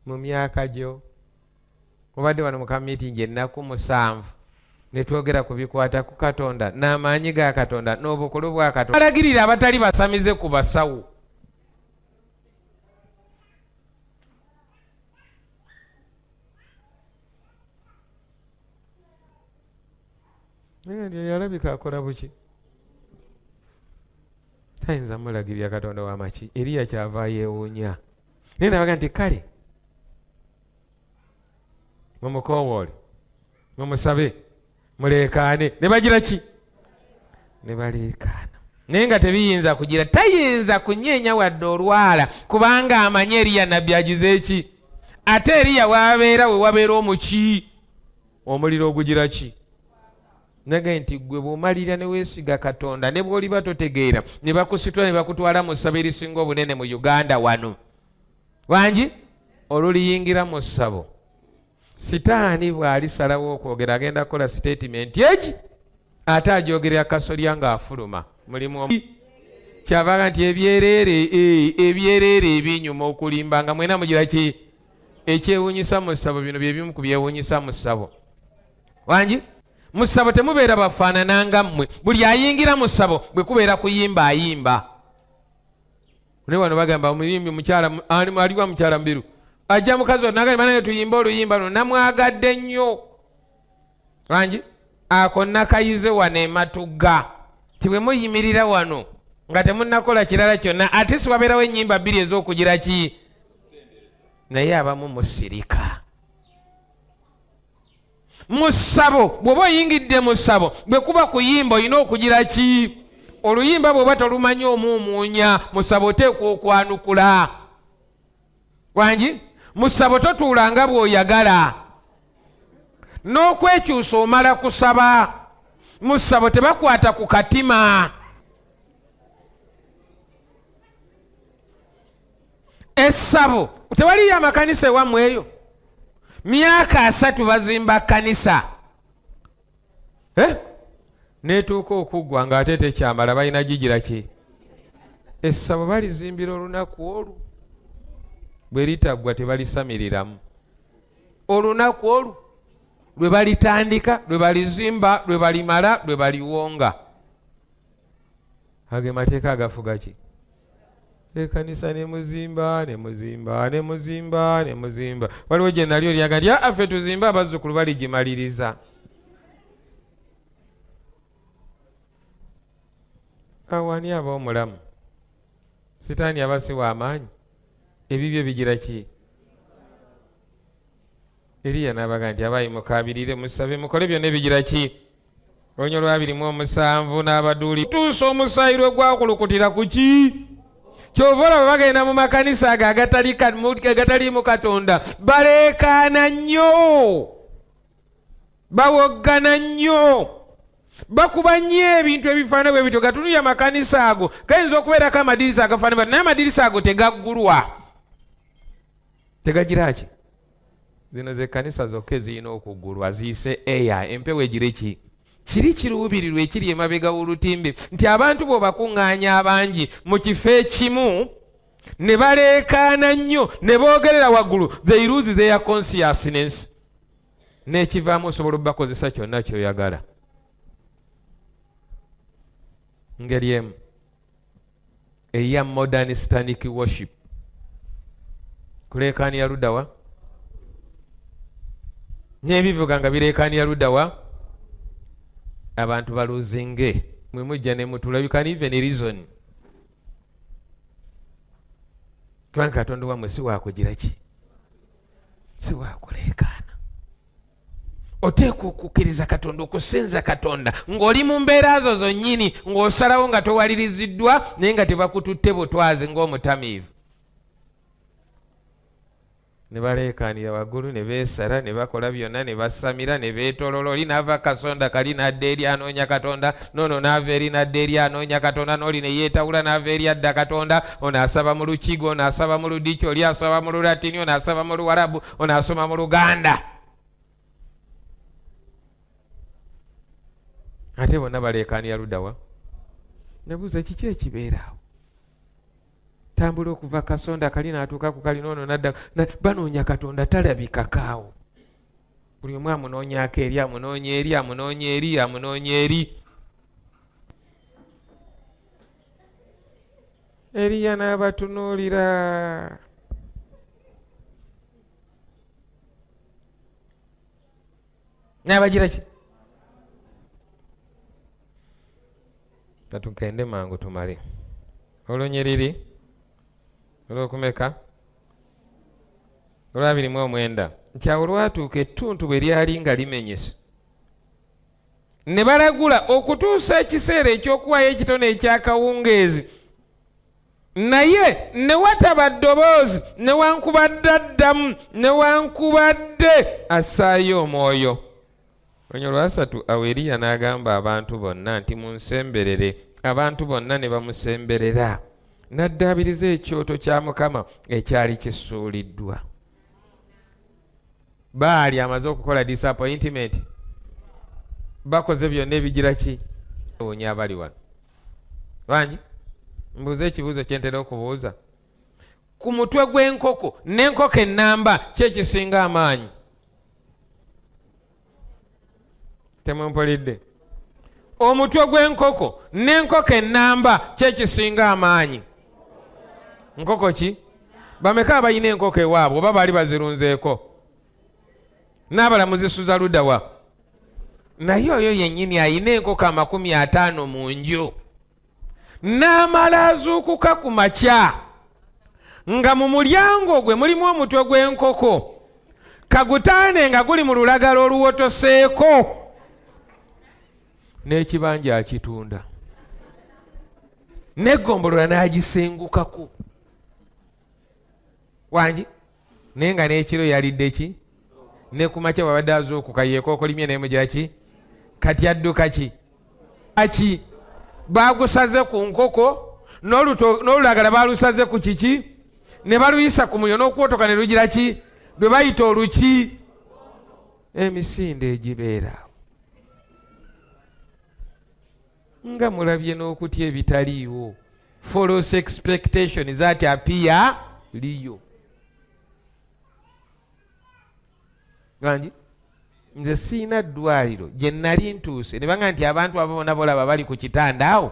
mu myaka gyo mubadde wano mu kamiitingi ennaku 7 ne twogera ku bikwata ku Katonda n'amaanyi ga Katonda n'obukulu bwa Katonda alagirira abatali basamize ku basawo yalabika akola buki tayinza mulagirira Katonda w'amaki Eriya kyava yeewuunya naye nabaga nti kale mumukowoole mumusabe muleekaane ne bagira ki ne baleekaana naye nga tebiyinza kugira tayinza kunyeenya wadde olwala kubanga amanyi Eriya nabbi agize eki ate Eriya wabeera we wabeera omuki omuliro ogugira ki nage nti gwe bw'omalira ne weesiga Katonda ne bw'oliba totegeera ne bakusitula ne bakutwala mu ssabo erisinga obunene mu Uganda wano wangi oluliyingira mu ssabo sitaani bw'alisalawo okwogera agenda kukola statement egi ate ajogerera kasolya ng'afuluma mulimu kyavaga nti ebyereere ebinyuma okulimba nga mwena mugira ki ekyewuunyisa mu ssabo bino bye bimu ku byewuunyisa mu ssabo wangi mu ssabo temubeera bafaanana nga mmwe buli ayingira mu ssabo bwe kubeera kuyimba ayimba ne wano bagamba omuyimbi mukyala aliwa mukyala mbiru ajja mukazi wa nagamba nange tuyimba oluyimba luno namwagadde nnyo wangi ako nakayize wano e Matugga tibwe muyimirira wano nga temunnakola kirala kyonna ate siwabeerawo ennyimba 2 ez'okugira ki naye abamu musirika mu ssabo bw'oba oyingidde mu ssabo bwe kuba kuyimba olina okugira ki oluyimba bw'oba tolumanyi omuumuunya mu ssabo oteekwa okwanukula wangi mu ssabo totuulanga bw'oyagala n'okwekyusa omala kusaba mu ssabo tebakwata ku katima essabo tewaliyo amakanisa ewammwe eyo myaka 3 bazimba kanisa netuuka okuggwa ng'ate tekyambala balina gigira ki essabo balizimbira olunaku olwo bwe litaggwa tebalisamiriramu olunaku olwo lwe balitandika lwe balizimba lwe balimala lwe baliwonga age mateeka agafuga ki ekanisa nemuzimba waliwo gye nali olyaga nti affe tuzimbe abazzukulu baligimaliriza awani aba omulamu sitaani abasiwa amaanyi ebibyo bigira ki Eriya n'abaga nti abayi mukabirire musabe mukole byonna ebigira ki onyo 27 n'abaduuli tuusa omusayiro gwakulukutira ku ki kyova olaba bagenda mu makanisa ago agataliimu Katonda baleekaana nnyo bawoggana nnyo bakuba nnyo ebintu ebifaana bwe bityo gatunulya amakanisa ago gayinza okubeerako amadirisa agafaana naye amadirisa ago tegaggulwa tegagira ki zino ze kanisa zokka ezirina okuggulwa ziyise eya empewo egire ki kiri kiruubirirwa ekiri emabega w'olutimbe nti abantu bw'obakuŋŋaanya abangi mu kifo ekimu ne baleekaana nnyo ne boogerera waggulu they lose their consciousness n'ekivaamu osobola obbakozesa kyonna ky'oyagala ngeri emu eya modern satanic worship kuleekaanira luddawa n'ebivuga nga bireekaanira luddawa abantu baluzinge mwe mujja ne mutula you can even reason kubanga Katonda wammwe si waakugira ki si waakuleekaana oteekwa okukkiriza Katonda okusinza Katonda ng'oli mu mbeera zo zonnyini ng'osalawo nga towaliriziddwa naye nga tebakututte butwazi ng'omutamiivu ne baleekaanira waggulu ne beesala ne bakola byonna ne basamira ne beetolola. Oli n'ava kasonda kali n'adda eri anoonya Katonda, noono n'ava eri n'adda eri anoonya Katonda, n'oli ne yeetawula n'ava eri adda Katonda. Ono asaba mu Lukigo, ono asaba mu Ludiki, oli asaba mu Lulatini, ono asaba mu Luwarabu, ono asoma mu Luganda. Ate bonna baleekaanira luddawa? Nebuuza kiki ekibeeraawo? Tambula okuva kasonda kali n'atuuka ku kali, noono n'adda. Banoonya Katonda talabika kaawo. Buli omu amunoonyaako eri, amunoonya eri, amunoonya eri, amunoonya eri. Eriya n'abatunuulira. N'abagira ki? Katugende mangu tumale. Olw'Onyiriri olw'okumeka olw'29 nti awo lwatuuka ettuntu bwe lyali nga limenyese, ne balagula okutuusa ekiseera eky'okuwaayo ekitone eky'akawungeezi, naye ne wataba ddoboozi newankubadde addamu newankubadde assaayo omwoyo. Olunyolo lwasatu awo Eriya n'agamba abantu bonna nti munsemberere. Abantu bonna ne bamusemberera. N'addaabiriza ekyoto kya Mukama ekyali kisuuliddwa. Baali amaze okukola disappointment. Bakoze byonna ebigira ki? Owonya abali wano. Wangi? Mbuuza ekibuuzo kye ntera okubuuza. Ku mutwe gw'enkoko n'enkoko ennamba ki ekisinga amaanyi? Temumpulidde? Omutwe gw'enkoko n'enkoko ennamba ki ekisinga amaanyi? Nkoko ki? Bameka abalina enkoko ewaabwe oba baali bazirunzeeko? N'abalamuzi luddawa? Naye oyo yennyini ayina enkoko 50 mu nju. N'amala azuukuka ku makya nga mu mulyango gwe mulimu omutwe gw'enkoko, kagutaane nga guli mu lulagala oluwotoseeko, n'ekibanja akitunda, n'eggombolola n'agisengukako. Wangi? Naye nga n'ekiro yalidde ki? Ne ku makya babadde azuukuka yeekoko limye n'emugira ki? Kati adduka ki? Aki baagusaze ku nkoko, n'olulagala baalusaze ku kiki? Ne baluyisa ku muliro, n'okwotoka ne lugira ki? Lwe bayita oluki? Emisinde egibeera. Nga mulabye n'okutya ebitaliiwo. False expectation that appear real. Ganji? Nze siina ddwaliro gye nnali ntuuse ne banga nti abantu abo bonna bolaba bali ku kitanda awo.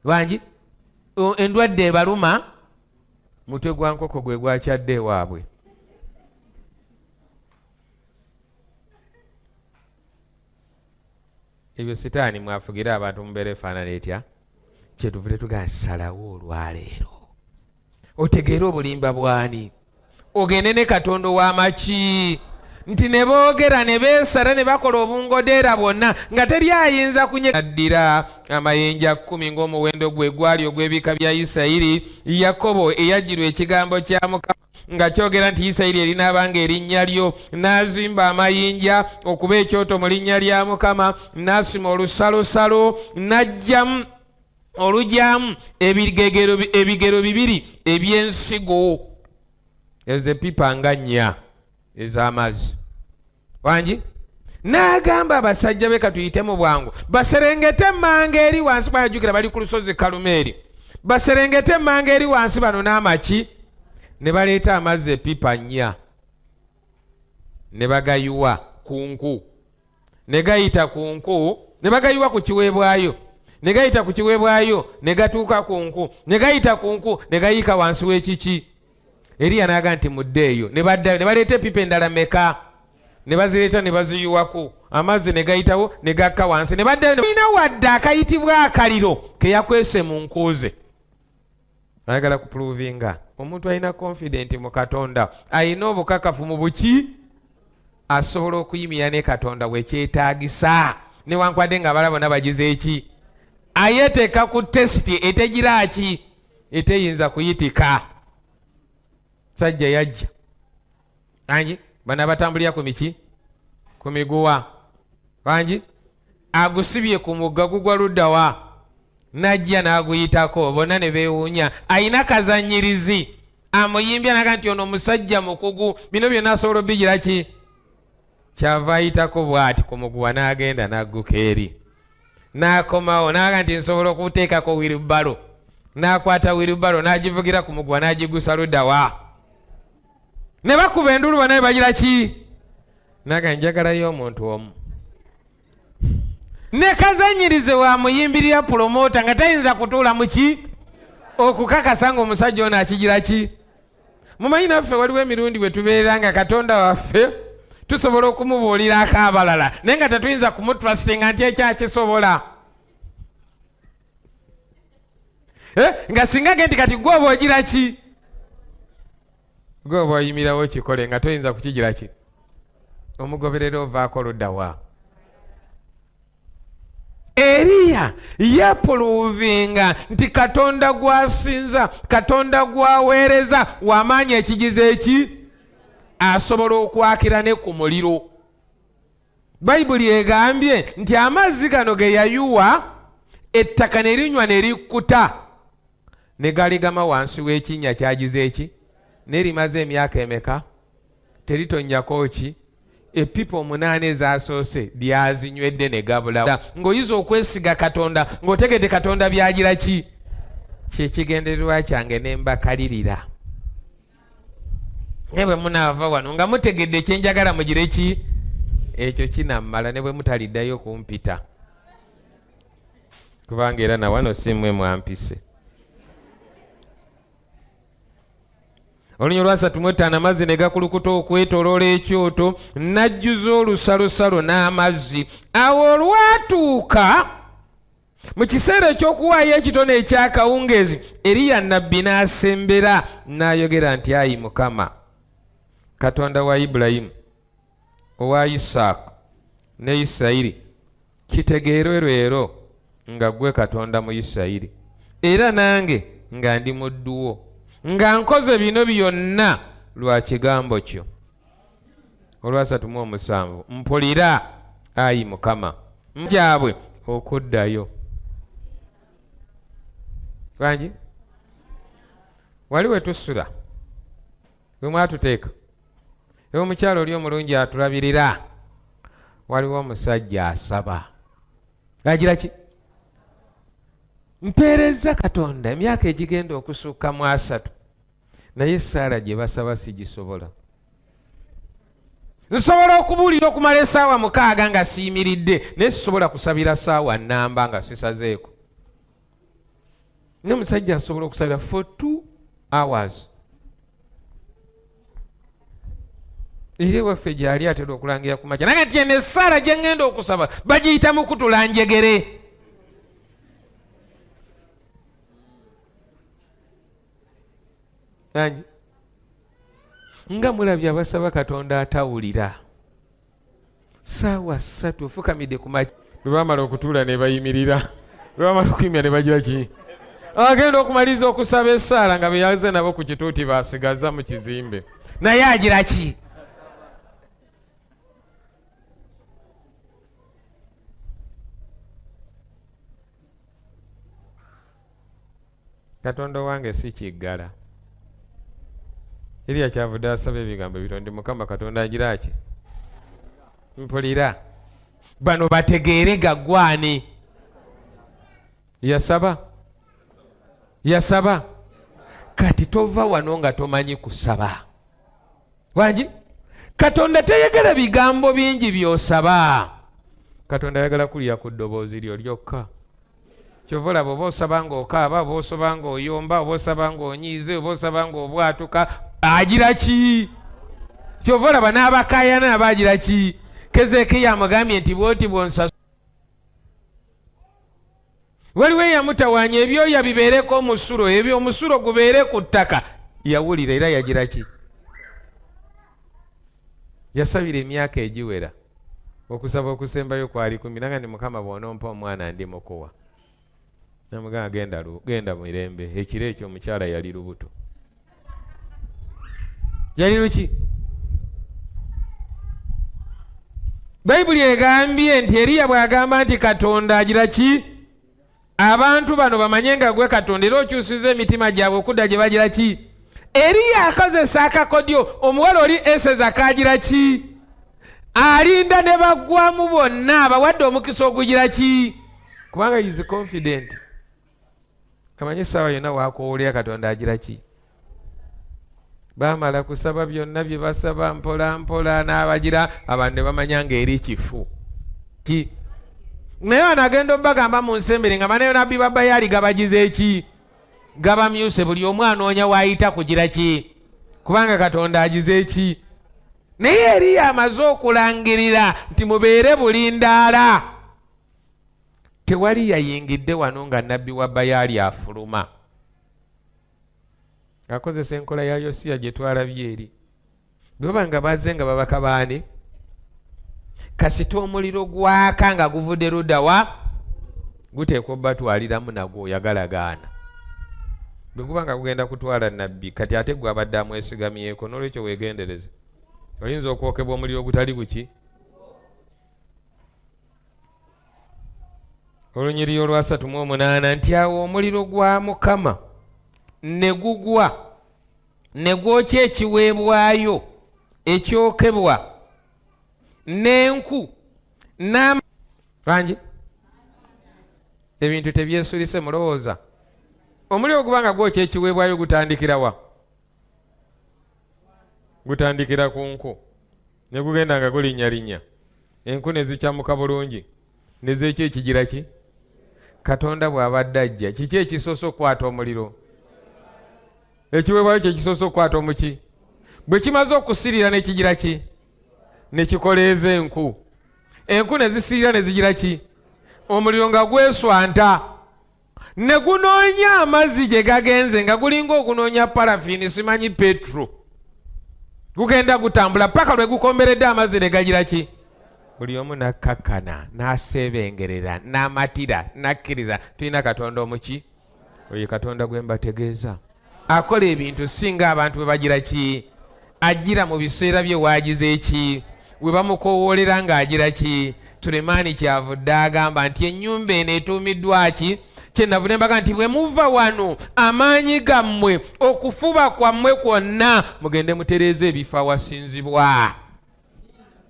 Wangi? Endwadde ebaluma, mutwe gwa nkoko gwe gwakyadde ewaabwe. Ebyo sitaani mwafugira abantu mubeera efaanana etya? Kyetuvudde tugaa salawo olwaleero. Otegeera obulimba bwani? Ogende ne Katonda w'amaki. Nti ne boogera ne beesala ne bakola obungodeera bwonna nga teri ayinza kunyeddira amayinja 10 ng'omuwendo gwe gwali ogw'ebika bya Isirayiri. Yakobo eyajjirwa ekigambo kya Mukama nga kyogera nti Isirayiri erinaabanga erinnya lyo, n'azimba amayinja okuba ekyoto mu linnya lya Mukama, n'asima olusalosalo, n'ajjamu olugyamu ebigero 2 eby'ensigo ezepipa nga 4 ez'amazzi. Wangi? N'agamba abasajja be katuyite mu bwangu baserengete emmanga eri wansi, bajjukira bali ku lusozi Kalumeeri, baserengete emmanga eri wansi bano n'amaki, ne baleeta amazzi epipa 4 ne bagayiwa ku nku, ne gayita ku nku, ne bagayiwa ku kiweebwayo, ne gayita ku kiweebwayo, ne gatuuka ku nku, ne gayita ku nku, ne gayiika wansi w'ekiki. Eriya n'aga nti muddeeyo, ne baddayo ne baleeta epipa endala meka, ne bazireeta ne baziyiwako, amazzi ne gayitawo ne gakka wansi, ne baddayo ina wadde akayitibwa akaliro ke yakwese mu nkuuze. Ayagala kupuluvinga omuntu alina confident mu Katonda, alina obukakafu mu buki, asobola okuyimira ne Katonda wekyetaagisa, newankwadde nga abala bonna bagize eki, ayeteeka ku tesiti etegira ki, eteyinza kuyitika. Sajja yajja Wangi bana batambulira ku miki ku miguwa wangi agusibye ku mugga gugwa luddawa najja n'aguyitako bonna ne beewuunya ayina kazanyirizi amuyimbya naga nti ono omusajja mukugu bino byonna asobola obigira ki kyava ayitako bw'ati ku muguwa n'agenda n'agguka eri n'akomawo naga nti nsobola okuteekako wiribalo n'akwata wiribalo n'agivugira ku muguwa n'agigusa luddawa ne bakuba endulu bonna ne bagira ki naga njagalayo omuntu omu ne kazanyirize wamuyimbirira promota nga tayinza kutuula muki okukakasa nga omusajja ono akigira ki mumanyi naffe waliwo emirundi bwe tubeera nga katonda waffe tusobola okumubuulirako abalala naye nga tetuyinza kumutrustinga nti ekyakisobola nga singa ge nti kati gwe oba ogira ki gwe oba oyimirawo kikole nga toyinza kukigira ki omugoberera ovaako luddawa Eriya yapuluvinga nti katonda gwasinza katonda gwaweereza wamaanyi ekigize eki asobola okwakira ne ku muliro bayibuli egambye nti amazzi gano ge yayuwa ettaka ne linywa ne likkuta ne galigama wansi w'ekinnya kyagize eki nerimaze emyaka emeka teritonnyako ki epipa 8 ezasoose lyazinywedde ne gabula ng'oyiza okwesiga katonda ng'otegedde katonda byagira ki kyekigendererwa kyange ne mbakalirira ne bwe munaava wano nga mutegedde kyenjagala mugire ki ekyo kinammala ne bwe mutaliddayo kumpita kubanga era na wano simmwe mwampise Olunnyo lwa 3:5 amazzi ne gakulukuta okwetoloola ekyoto n'ajjuza olusalosalo n'amazzi awo olwatuuka mu kiseera eky'okuwaayo ekitono ekyakawungeezi Eriya nnabbi n'asembera n'ayogera nti ayi Mukama Katonda wa Ibulayimu owa Isaaku ne Isirayiri kitegeere leero nga gwe Katonda mu Isirayiri era nange nga ndi muddu wo nga nkoze bino byonna lwa kigambo kyo olwa 3:7 mpulira ayi Mukama mbyabwe okuddayo wangi wali wetusula bwe mwatuteeka ewe omukyalo oli omulungi atulabirira waliwo omusajja asaba agira ki mpeereza Katonda emyaka egigenda okusukka mu 3 naye Saara gye basaba sigisobola nsobola okubuulira okumala essaawa 6 nga siyimiridde naye sisobola kusabira ssaawa nnamba nga sisazeeko ne musajja asobola okusabira for 2 hours eri waffe gyali atera okulangira ku makya naye nti ene Saara gye ngenda okusaba bagiyita mukutula njegere nga mulabye abasaba Katonda atawulira ssaawa 3 ofukamidde ku makya bwe bamala okutuula ne bayimirira bwe bamala okuyimira ne bagira ki agenda okumaliza okusaba essaala nga beyaze nabo ku kituuti basigaza mu kizimbe naye agira ki Katonda wange si kiggala Eriya kyavudde asaba ebigambo bitondi Mukama Katonda agira ki mpulira bano bategeere gaggwani yasaba kati tova wano nga tomanyi kusaba wangi Katonda teyagala bigambo bingi byosaba Katonda ayagala kulya ku ddoboozi lyo lyokka kyova olaba oba osaba ng'okaaba oba osaba ng'oyomba oba osaba ng'onyiize oba osaba ng'obwatuka agira ki kyova olaba n'abakaayana nabo agira ki Kezekiya amugambye nti bwoti bwonsasula waliwo eyamutawaanya ebyoya bibeereko omusulo ebyo omusulo gubeere ku ttaka yawulira era yagira ki yasabira emyaka egiwera okusaba okusembayo kwali 10 nanga ndi Mukama bw'onompa omwana ndi mukuwa namugamba genda mirembe ekiro ekyo omukyala yali lubuto yali luki Bayibuli egambye nti Eriya bw'agamba nti Katonda agira ki? Abantu bano bamanye nga gwe Katonda era okyusiza emitima gyabwe okudda gye bagira ki? Eriya akozesa akakodyo omuwala oli Eseza kagira ki? Alinda ne baggwamu bonna abawadde omukisa ogugira ki? Kubanga he is confident. Kamanye essaawa yonna waakowolera Katonda agira ki? Baamala kusaba byonna bye basaba mpola mpola n'abagira abantu ne bamanya ng'eri kifu ki. Naye anagenda obagamba mu nsembere nga banayo nabbi ba Baali gabagize eki? Gabamyuse buli omu anoonya waayita kugira ki? Kubanga Katonda agize eki? Naye Eriya amaze okulangirira nti mubeere bulindaala. Tewali yayingidde wano nga nabbi wa Baali afuluma. Akozesa enkola ya Yosiya gye twalabye eri. Bwe nga bazze nga babaka baani? Kasita omuliro gwaka nga guvudde ludda wa? Guteekwa obbatwaliramu nagwo oyagalagaana. Bwe guba nga gugenda kutwala nabbi kati ate gwe abadde amwesigamyeko n'olwekyo weegendereze. Oyinza okwokebwa omuliro gutali guki? Olunyiriri olwa 38 nti awo omuliro gwa Mukama ne gugwa ne gwokya ekiweebwayo ekyokebwa n'enku bangi ebintu tebyesulise mulowooza. Omuliro ogubanga gwokya ekiweebwayo gutandikira wa? Gutandikira ku nku ne gugenda nga gulinnyalinnya, enku ne zikyamuka bulungi ne zeekyo ekigira ki? Katonda bw'abadde ajja kiki ekisoose okukwata omuliro? Ekiweebwayo kye kisoose okukwata omuki? Bwe kimaze okusirira ne kigira ki? Ne kikoleeza enku. Enku ne zisirira ne zigira ki? Omuliro nga gweswanta ne gunoonya amazzi gye gagenze nga gulinga ogunoonya parafiini simanyi petro. Gugenda gutambula paka lwe gukomberedde amazzi ne gagira ki? Buli omu nakkakkana n'aseebengerera n'amatira n'akkiriza tulina Katonda omuki? Oyo Katonda gwe mbategeeza. Akola ebintu singa abantu bwe bagira ki? Agira mu biseera bye waagize eki? We bamukowoolera ng'agira ki? Sulemaani kyavudde agamba nti ennyumba eno etuumiddwa ki? Kyenavudde mbaga nti bwe muva wano amaanyi gammwe okufuba kwammwe kwonna mugende mutereeza ebifo awasinzibwa.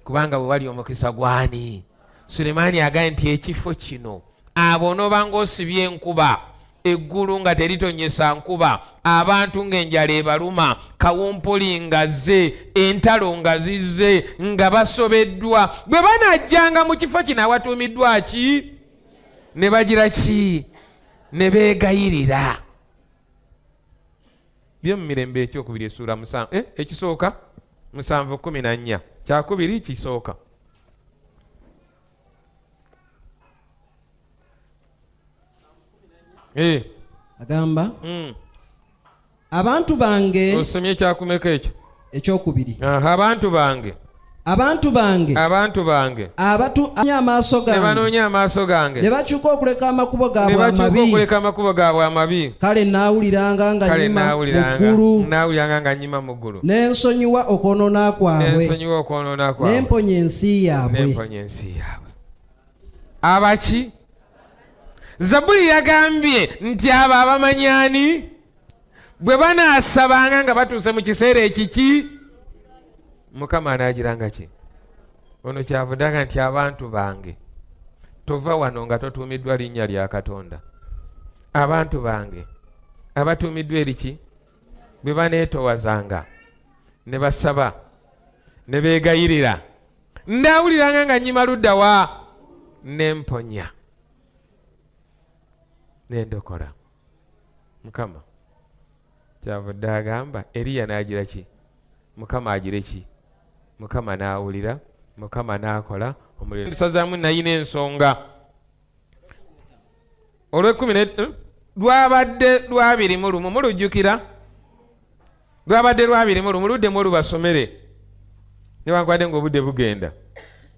Kubanga bwe wali omukisa gwani? Sulemaani agambye nti ekifo kino abo onooba ng'osibye enkuba, eggulu nga teritonyesa nkuba, abantu ng'enjala ebaluma, kawumpuli nga zze, entalo nga zizze, nga basobeddwa, bwe banajjanga mu kifo kino awatuumiddwa ki? Ne bagira ki? Ne beegayirira. Byomumirembe ekyokubiri essuula ekisooka 7:14 kyakubiri kisooka. Agamba abantu bange. Osomye kyakumeka ekyo? Ekyokubiri. Abantu bange abanoonya amaaso gange. Ne banoonya amaaso gange. Ne bakyuka okuleka amakubo gaabwe amabi. Kale naawuliranga nga nnyima mu ggulu. Ne nsonyiwa okwonoona kwabwe. Ne mponya ensi yaabwe. Abaki? Zabuli yagambye nti abo abamanyani bwe banaasabanga nga batuuse mu kiseera ekiki Mukama anaagiranga ki? Ono kyavudanga nti abantu bange. Tova wano nga totuumiddwa linnya lya Katonda. Abantu bange abatuumiddwa eriki? Bwe baneetowazanga ne basaba ne beegayirira, ndaawuliranga nga nnyima ludda wa? Ne mponya nendokola. Mukama kyavudde agamba Eriya n'agira ki? Mukama agire ki? Mukama n'awulira, Mukama n'akola. Omuliro tusazaamu nayina ensonga. Olw'ekumi lwabadde 21 mulujjukira? Lwabadde 21 luddemu olubasomere newankubadde ng'obudde bugenda.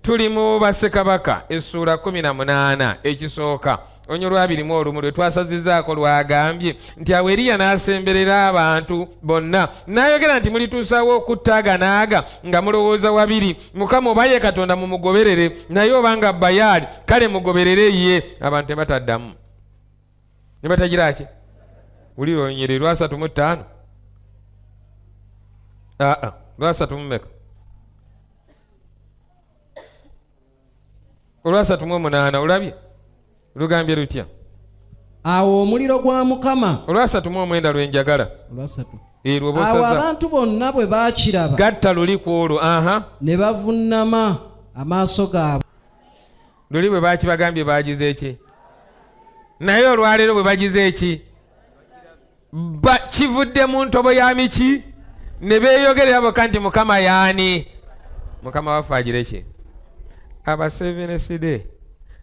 Tuli mu Bassekabaka essuula 18 ekisooka onyo lwabirimu olumu lwe twasazizaako lwagambye nti awo Eriya n'asemberera abantu bonna n'ayogera nti mulituusawo okuttaganaaga nga mulowooza wabiri, Mukama oba ye Katonda mumugoberere, naye obanga Bayaali kale mugoberere ye. Abantu ne bataddamu, ne batagira ki? Wulira onyere lwa 35 lwa 3 olwa 38 olabye lugambye lutya? Awo omuliro gwa Mukama olwa 39 lwenjagala awo abantu bonna bwe baakiraba gatta luli ku olwo ne bavunnama amaaso gaabwe. Luli bwe bakibagambye bagize eki? Naye olwaleero bwe bagize eki? Kivudde mu ntobo ya miki? Ne beeyogerera bokka nti Mukama yaani? Mukama waffe agire ki? Abaseveneside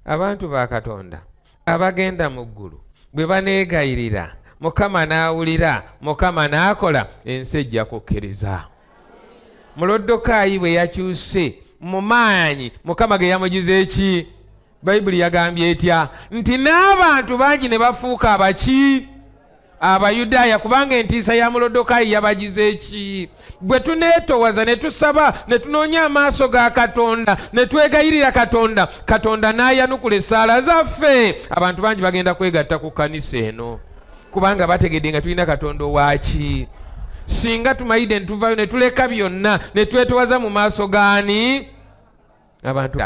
abantu ba Katonda abagenda mu ggulu bwe baneegayirira Mukama n'awulira, Mukama n'akola, ensi ejja kukkiriza. Mulodokaayi bwe yakyuse mu Maanyi Mukama ge yamugize eki? Bayibuli yagambye etya? Nti n'abantu bangi ne bafuuka abaki? Abayudaaya, kubanga entiisa ya Mulodokaayi yabagize eki? Bwe tuneetowaza ne tusaba ne tunoonya amaaso ga Katonda ne twegayirira Katonda, Katonda n'ayanukula essaala zaffe, abantu bangi bagenda kwegatta ku kkanisa eno kubanga bategedde nga tulina Katonda owaki. Singa tumayide ne tuvayo ne tuleka byonna ne twetowaza mu maaso gaani? Abantu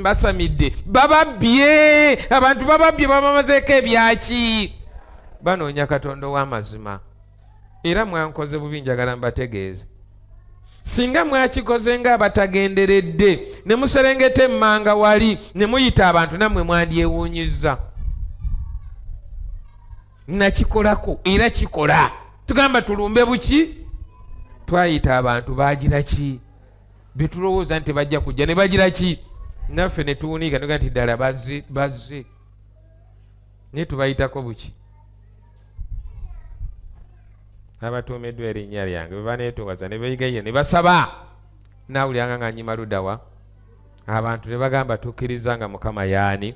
basamidde, bababbye, abantu bababbye, babamazeeko ebyaki? Banoonya Katonda ow'amazima. Era mwankoze bubi, njagala mbategeeze, singa mwakikoze nga abatagenderedde ne muserengeta emmanga wali ne muyita abantu, nammwe mwandyewuunyiza. Nakikolako era kikola. Tugamba tulumbe buki? Twayita abantu bagira ki? Betulowooza nti bajja kujja ne bagira ki? Naffe ne tuwunika tuga nti ddala bazze. Naye tubayitako buki? Abatuumiddwa erinnya lyange bwe baneetowaza ne beeyigayiya ne basaba, naawuliranga nga nnyima luddawa, abantu ne bagamba tukkiriza nga Mukama yaani.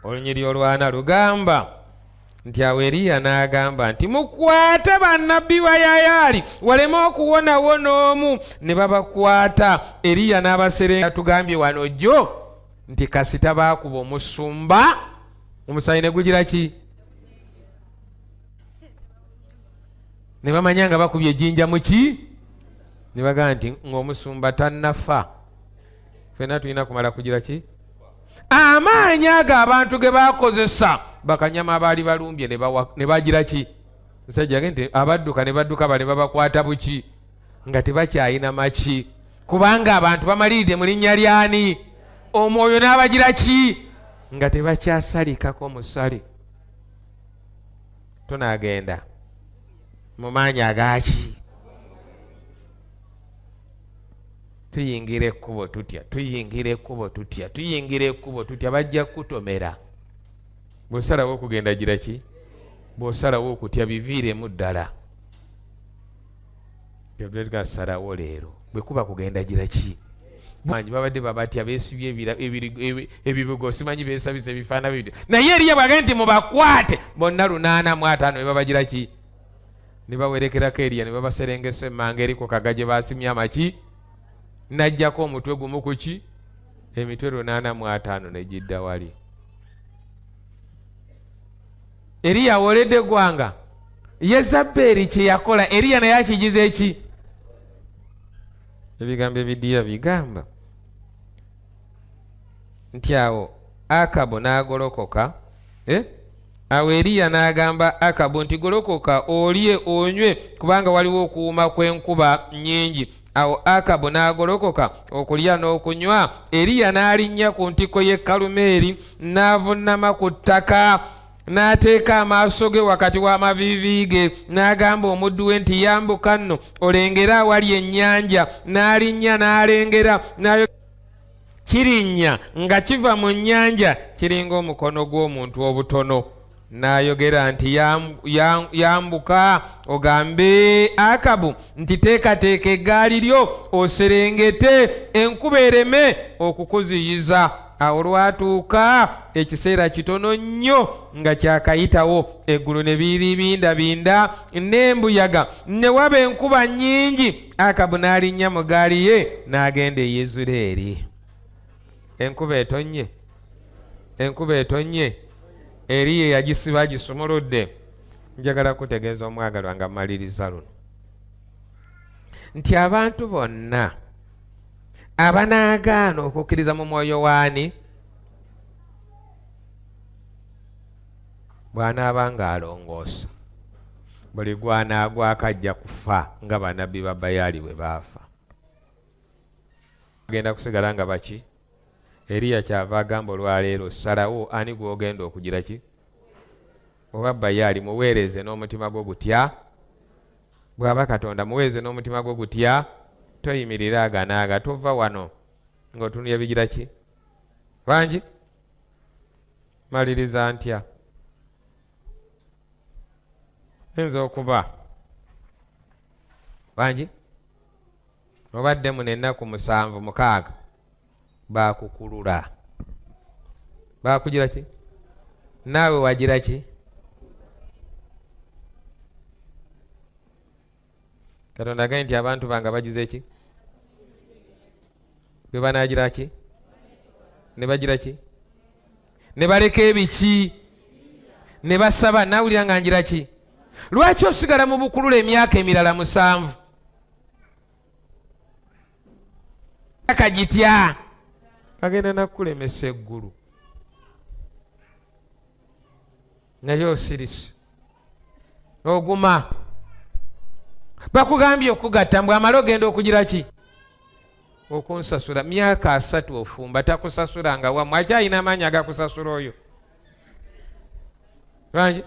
Olunyiri olwana lugamba nti awo Eriya n'agamba nti mukwate bannabbi ba Yayaali waleme okuwonawo n'omu. Ne babakwata. Eriya n'abaserenga. Tugambye wano jjo nti kasita baakuba Omusumba, omusaayi ne gugira ki? Ne bamanya nga bakubye ejjinja mu ki? Ne bagamba nti ng'Omusumba tannafa, ffenna tulina kumala kugira ki? Amaanyi ago abantu ge bakozesa bakanyama abaali balumbye ne bagira ki? Musajja agende abadduka ne badduka bale babakwata buki? Nga tebakyayina maki, kubanga abantu bamaliridde mu linnya lyani? Omwoyo n'abagira ki? Nga tebakyasalikako musale. Tunaagenda mu maanyi agaki? Tuyingire ekkubo tutya, tuyingire ekkubo tutya, tuyingire ekkubo tutya, bajja kutomera. Bw'osalawo okugenda gira ki? Bw'osalawo okutya biviiremu ddala. Byonna tugasalawo leero. Bwe kuba kugenda gira ki? Bangi babadde babatya beesibye ebibugo, simanyi beesabise ebifaana bibyo. Naye Eriya bw'agamba nti mubakwate bonna 850 ne babagira ki? Ne bawerekerako Eriya ne babaserengesa emmanga eri ku kaga gye baasimye amaki, n'ajjako omutwe gumu ku ki? Emitwe 850 ne gidda wali. Eriya awoledde eggwanga. Yezabbeeri kye yakola Eriya naye akigize eki? Ebigambo ebiddiya bigamba nti awo Akabu n'agolokoka. Awo Eriya n'agamba Akabu nti golokoka olye onywe kubanga waliwo okuwuuma kw'enkuba nnyingi. Awo Akabu n'agolokoka okulya n'okunywa. Eriya n'alinnya ku ntikko y'e Kalumeeri n'avunnama ku ttaka n'ateeka amaaso ge wakati w'amaviivi ge n'agamba omuddu we nti yambuka nno olengera awali ennyanja. N'alinnya n'alengera kirinnya nga kiva mu nnyanja kiringa omukono gw'omuntu obutono. N'ayogera nti yambuka ogambe Akabu nti teekateeka eggaali lyo oserengete enkuba ereme okukuziyiza. awo lwatuuka ekiseera kitono nnyo nga kyakayitawo eggulu ne biribindabinda n'embuyaga ne waba enkuba nnyingi. Akabu n'alinnya mu gaali ye n'agenda e Yezuleeri. Enkuba etonnye, enkuba etonnye, Eriya yagisiba gisumuludde. Njagala kutegeeza omwagalwa nga mmaliriza luno nti abantu bonna abanaagaana okukkiriza mu mwoyo waani bw'anaaba ng'alongoosa, buli gw'anaagwako ajja kufa nga bannabbi ba Bayaali bwe baafa. Agenda kusigala nga baki? Eriya kyava agamba olwaleero salawo ani gw'ogenda okugira ki? Oba Bayaali muweereze n'omutima gwo gutya? Bw'aba Katonda muweereze n'omutima gwo gutya? Toyimirira aganaaga, tova wano ng'otunulya bigira ki? Bangi maliriza ntya? Nza okuba bangi obadde mu ennaku 7-6 baakukulula. Baakugira ki? Naawe wagira ki? Katonda agambye nti abantu bange bagize ki? Bwe banaagira ki? Ne bagira ki? Ne baleka ebiki? Ne basaba. Nawulira nga ngira ki? Lwaki osigala mu bukulula emyaka emirala 7? Akagitya agenda nakulemesa eggulu naye osirisi oguma. Bakugambye okugatta mbwe amala ogenda okugira ki? Okunsasula. Myaka 3 ofumba takusasula nga wamu akyalina amaanyi agakusasula oyo. Bangi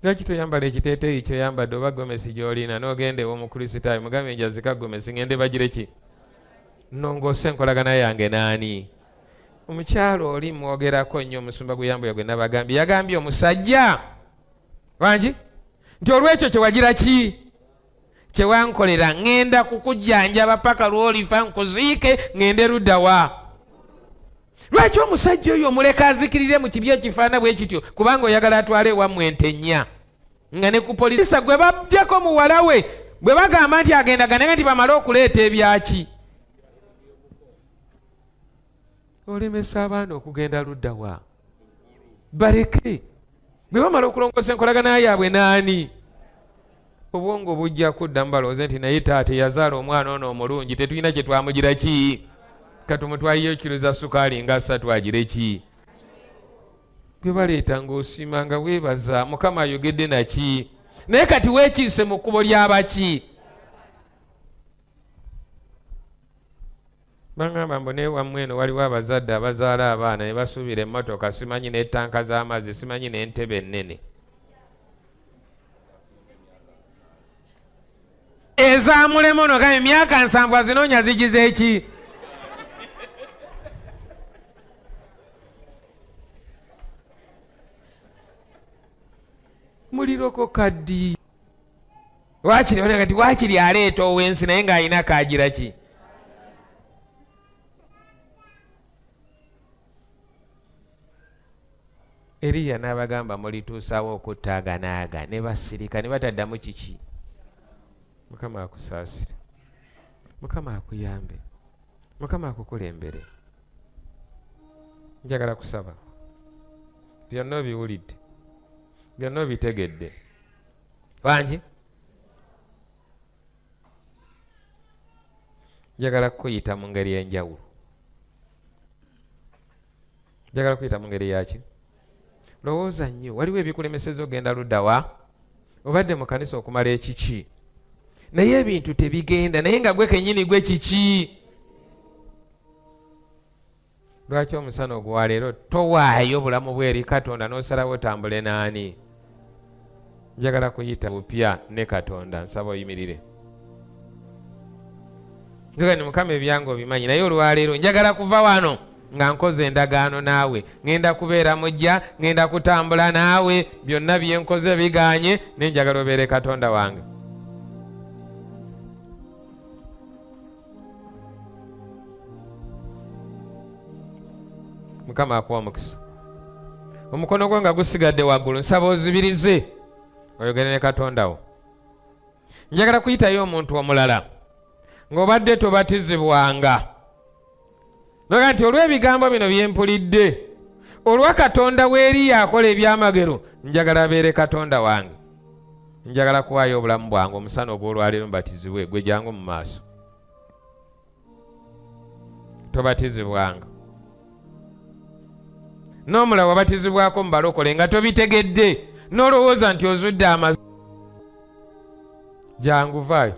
lwaki toyambala ekiteeteeyi kyoyambadde oba gomesi gy'olina n'ogenda ew'omukristaayo mugambe njazika gomesi ngende bagire ki? Nongoose enkolagana yange naani? Omukyalo oli mwogerako nnyo Musumba Guyambuya gwe nabagambye yagambye omusajja bangi nti olwekyo kyewagira ki? Kyewankolera ngenda kukujjanjaba paka lw'olifa nkuziike ngende luddawa. Lwaki omusajja oyo omuleka azikirire mu kibya ekifaana bwe kityo? Kubanga oyagala atwale ewammwe ente nnya nga ne ku polisa gwe bajjako muwala we bwe bagamba nti agendagane nti bamale okuleeta ebyaki? Olemesa abaana okugenda luddawa. Baleke bwe bamala okulongoosa enkolagana yaabwe naani? Obwongo bujja kuddamu balowooze nti naye taata yazaala omwana ono omulungi tetulina kye twamugira ki? Katumutwaliyo kiruza sukaali nga 3 agire ki? Bwe baleeta ng'osiima nga weebaza Mukama ayogedde naki? Naye kati weekiise mu kkubo ly'abaki? Bangamba mbu n'ewammwe eno waliwo abazadde abazaala abaana ne basuubira emmotoka, simanyi n'ettanka z'amazzi, simanyi n'entebe ennene ezamulema ono gambe emyaka 7 azinoonya zigize eki? Muliroko kaddi wakiri oneka ti wakiri aleeta ow'ensi naye ng'alina kaagira ki? Eriya n'abagamba mulituusaawo okuttaaganaaga ne basirika ne bataddamu kiki? Mukama akusaasire, Mukama akuyambe, Mukama akukulembere. Njagala kusaba byonna obiwulidde, byonna obitegedde wangi. Njagala kuyita mu ngeri y'enjawulo. Njagala kuyita mu ngeri yaki? Lowooza nnyo, waliwo ebikulemeseza ogenda luddawa? Obadde mu kanisa okumala ekiki? Naye ebintu tebigenda, naye nga gwe kennyini gwe kiki? Lwaki omusana ogwa leero towaayo bulamu bw'eri Katonda n'osalawo otambule naani? Njagala kuyita bupya ne Katonda, nsaba oyimirire. Njagala Mukama ebyange obimanyi, naye olwaleero njagala kuva wano nga nkoze endagaano naawe, ngenda kubeera mujja, ngenda kutambula naawe, byonna bye nkoze biganye, ne njagala obeere Katonda wange. Mukama akuwa omukisa. Omukono gwo nga gusigadde waggulu nsaba ozibirize oyogere ne Katonda wo. Njagala kuyitayo omuntu omulala ng'obadde tobatizibwanga noga nti olw'ebigambo bino bye mpulidde olwa Katonda weeri yakola ebyamagero njagala abeere Katonda wange. Njagala kuwaayo obulamu bwange omusana ogw'olwaleero mbatizibwe. Gwe jangu mu maaso. Tobatizibwanga. N'omulala wabatizibwako mu balokole nga tobitegedde n'olowooza nti ozudde amazima. Jangu vaayo.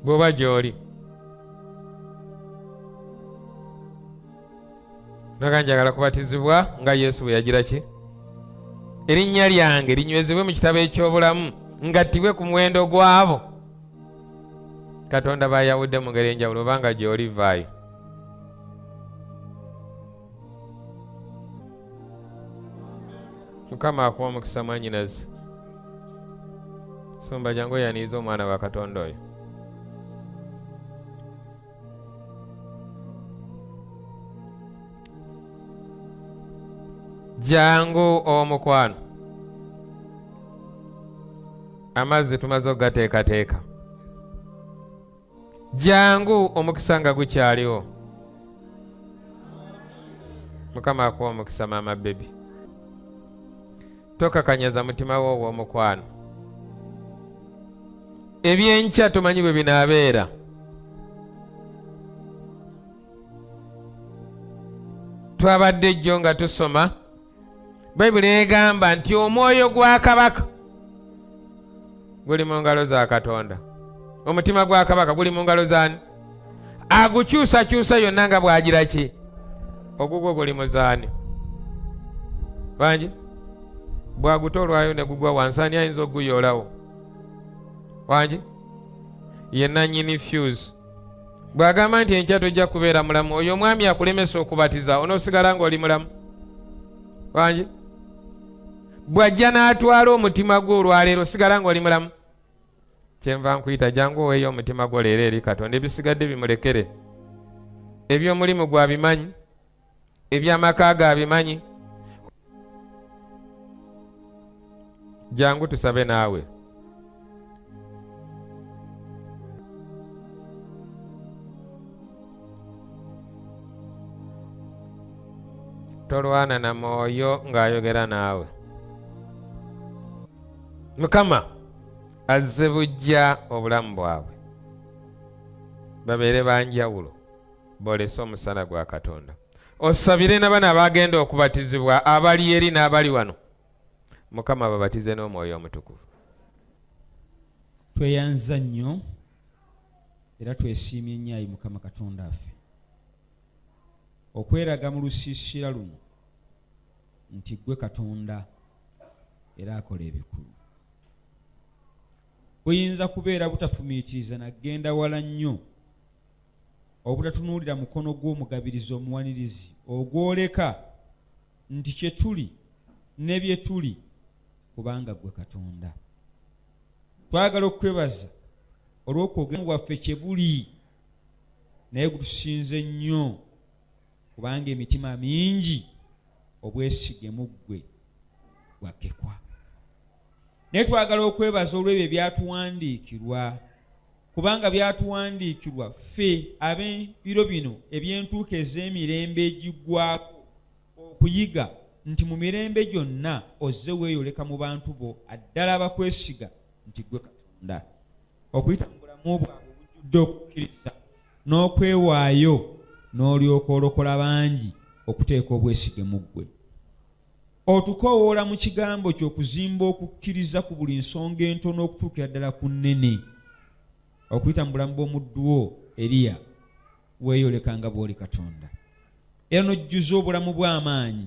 Bw'oba gy'oli. Naga njagala kubatizibwa nga Yesu bwe yagira ki? Erinnya lyange linywezebwe mu kitabo eky'obulamu ngattibwe ku muwendo gw'abo Katonda bayawudde mu ngeri enjawulo. Obanga gy'oli vaayo. Mukama akuwa omukisa mwannyinaze. Musumba jangu oyaniiza omwana wa Katonda oyo. Jangu omukwano. Amazzi tumaze okugateekateeka. Jangu omukisa nga gukyaliwo. Mukama akuwa omukisa maama bebi. Tokakanyaza mutima wo ogw'omukwano. Ebyenkya tomanyi bwe binaabeera. Twabadde ejjo nga tusoma Bayibuli egamba nti omwoyo gwa kabaka guli mu ngalo za Katonda. Omutima gwa kabaka guli mu ngalo zaani? Agukyusakyusa yonna nga bw'agira ki? Ogugwo guli mu zaani? Bangi bw'agutoolwayo ne gugwa wansi ani ayinza okuguyoolawo? Wangi ye nannyini fuse. Bw'agamba nti enkya tojja kubeera mulamu, oyo omwami akulemesa okubatiza onoosigala ng'oli mulamu? Wangi bw'ajja n'atwala omutima gwo olwaleero sigala ng'oli mulamu? Kyenva nkuyita jangu oweeyo omutima gwo leero eri Katonda. Ebisigadde bimulekere. Eby'omulimu gwabimanyi, eby'amaka gaabimanyi. Jangu tusabe naawe. Tolwana na mwoyo ng'ayogera naawe. Mukama azze bujja obulamu bwabwe babeere banjawulo boolese omusana gwa Katonda. Osabire n'abana abagenda okubatizibwa abali eri n'abali wano. Mukama babatize n'Omwoyo Omutukuvu. Tweyanza nnyo era twesiimye nnyo Mukama Katonda affe okweraga mu lusiisira luno nti gwe Katonda era akola ebikulu. Buyinza kubeera butafumiitiriza nagenda wala nnyo obutatunuulira mukono gw'omugabirizi omuwanirizi ogwoleka nti kye tuli ne bye tuli kubanga gwe Katonda. Twagala okwebaza olw'okwogera bwaffe kye buli naye gutusinze nnyo kubanga emitima mingi obwesige mu ggwe bwakekwa. Naye twagala okwebaza olw'ebyo byatuwandiikirwa kubanga byatuwandiikirwa ffe ab'ebiro bino eby'entuuko ez'emirembe egiggwako okuyiga nti mu mirembe gyonna ozze weeyoleka mu bantu bo addala abakwesiga nti gwe Katonda. Okuyita mu bulamu bwabwe obujjudde okukkiriza n'okwewaayo n'olyoka olokola bangi okuteeka obwesige mu ggwe. Otukoowoola mu kigambo ky'okuzimba okukkiriza ku buli nsonga entono okutuukira ddala ku nnene. Okuyita mu bulamu bw'omuddu wo Eriya weeyolekanga bw'oli Katonda era n'ojjuza obulamu bw'amaanyi.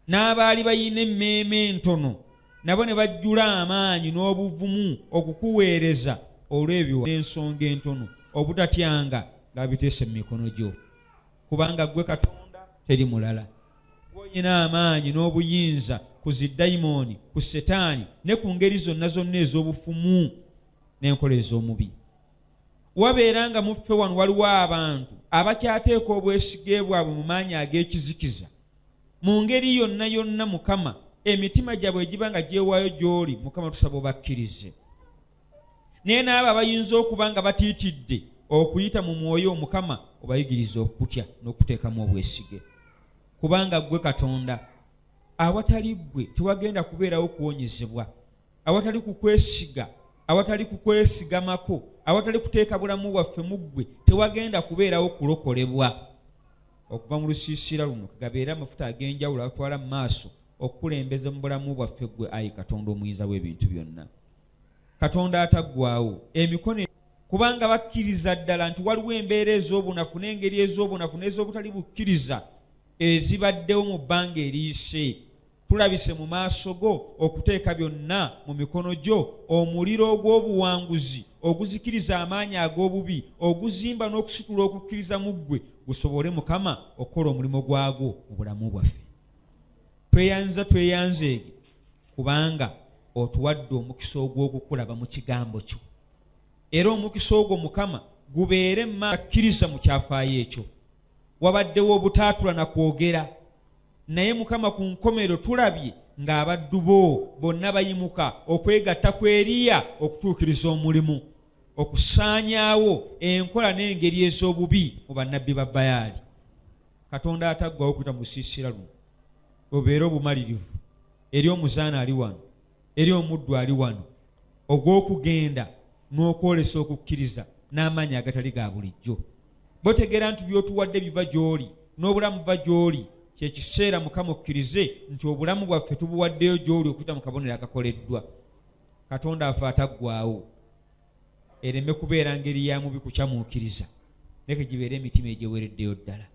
N'abaali bayina emmeeme entono nabo ne bajjula amaanyi n'obuvumu okukuweereza olw'ebyo n'ensonga entono obutatyanga ng'abiteese mu mikono gyo kubanga gwe Katonda teri mulala. Gw'olina amaanyi n'obuyinza ku ziddayimooni, ku setaani ne ku ngeri zonna zonna ez'obufumu n'enkola ez'omubi. wabeera nga muffe wano waliwo abantu abakyateeka obwesige bwabwe mu maanyi ag'ekizikiza mu ngeri yonna yonna Mukama emitima gyabwe egiba nga gyewaayo gy'oli Mukama tusaba obakkirize. Naye n'abo abayinza okuba nga batiitidde okuyita mu mwoyo Mukama obayigiriza okutya n'okuteekamu obwesige, kubanga ggwe Katonda awatali ggwe tewagenda kubeerawo kuwonyezebwa, awatali kukwesiga, awatali kukwesigamako, awatali kuteeka bulamu bwaffe mu ggwe tewagenda kubeerawo kulokolebwa. Okuva mu lusiisira luno gabeera amafuta ag'enjawulo agatwala mu maaso okukulembeza mu bulamu bwaffe ggwe Ayi Katonda omuyinza w'ebintu byonna, Katonda ataggwaawo emikono, kubanga bakkiriza ddala nti waliwo embeera ez'obunafu n'engeri ez'obunafu n'ez'obutali bukkiriza ezibaddewo mu bbanga eriyise. Tulabise mu maaso go okuteeka byonna mu mikono gyo, omuliro ogw'obuwanguzi oguzikiriza amaanyi ag'obubi, oguzimba n'okusitula okukkiriza mu ggwe gusobole Mukama okukola omulimo gwagwo mu bulamu bwaffe. Tweyanze kubanga otuwadde omukisa ogw'okukulaba mu kigambo kyo, era omukisa ogwo Mukama gubeere mmakkiriza mu kyafaayo ekyo. Wabaddewo obutaatula na kwogera, naye Mukama ku nkomero tulabye ng'abaddu bo bonna bayimuka okwegatta ku Eriya okutuukiriza omulimu, okusaanyaawo enkola n'engeri ez'obubi mu bannabbi ba Baali. Katonda ataggwawo okuyita mu lusiisira luno obeere obumalirivu eri omuzaana ali wano, eri omuddu ali wano, ogw'okugenda n'okwolesa okukkiriza n'amaanyi agatali ga bulijjo. Botegeera nti by'otuwadde biva gy'oli n'obulamu buva gy'oli. Kye kiseera Mukama okkirize nti obulamu bwaffe tubuwaddeyo gy'oli okuyita mu kabonero akakoleddwa. Katonda afe ataggwaawo, ereme kubeera ngeri ya mubi kukyamuukiriza, leke gibeere emitima egyewereddeyo ddala.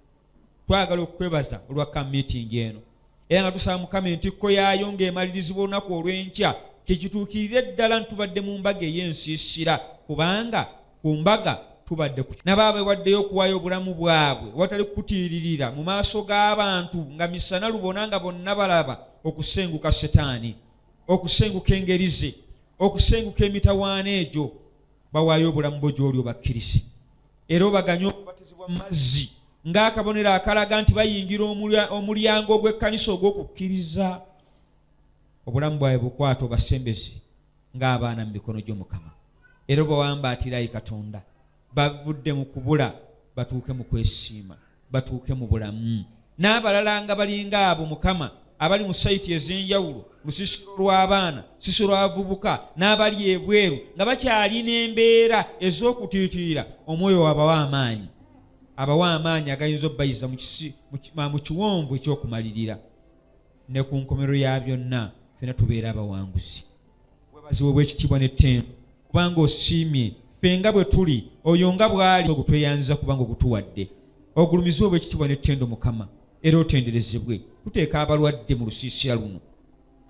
Twagala okwebaza olwa camp meeting eno, era nga tusaba Mukama entikko yaayo ng'emalirizibwa olunaku olw'enkya kikituukirire ddala ntubadde mu mbaga ey'ensiisira, kubanga ku mbaga tubadde ku n'abaabwe waddeyo okuwaayo obulamu bwabwe watali kutiiririra mu maaso g'abantu nga misana lubona nga bonna balaba okusenguka Setaani, okusenguka engeri ze, okusenguka emitawaana egyo. Bawaayo obulamu bwo gy'oli obakkirize, era obaganye okubatizibwa mu mazzi ng'akabonero akalaga nti bayingira omulyango ogw'ekkanisa ogw'okukkiriza. Obulamu bwabwe bukwata obasembeze ng'abaana mu mikono gy'Omukama, era obawambaatira Ayi Katonda bavudde mu kubula batuuke mu kwesiima, batuuke mu bulamu. N'abalala nga balinga abo Mukama abali mu sayiti ez'enjawulo, lusiisiro lw'abaana, lusiisiro lw'abavubuka n'abali ebweru nga bakyalina embeera ez'okutiitiira, omwoyo abawa amaanyi, abawa amaanyi agayinza obbayiza mu kiwonvu eky'okumalirira. Ne ku nkomero ya byonna ffena tubeera abawanguzi. Webaziwe obw'ekitiibwa n'ettendo kubanga osiimye ffe nga bwe tuli, oyo nga bw'ali ogutweyanziza kubanga ogutuwadde. Ogulumizibwe obw'ekitiibwa n'ettendo Mukama, era otenderezebwe. Tuteeka abalwadde mu lusiisira luno,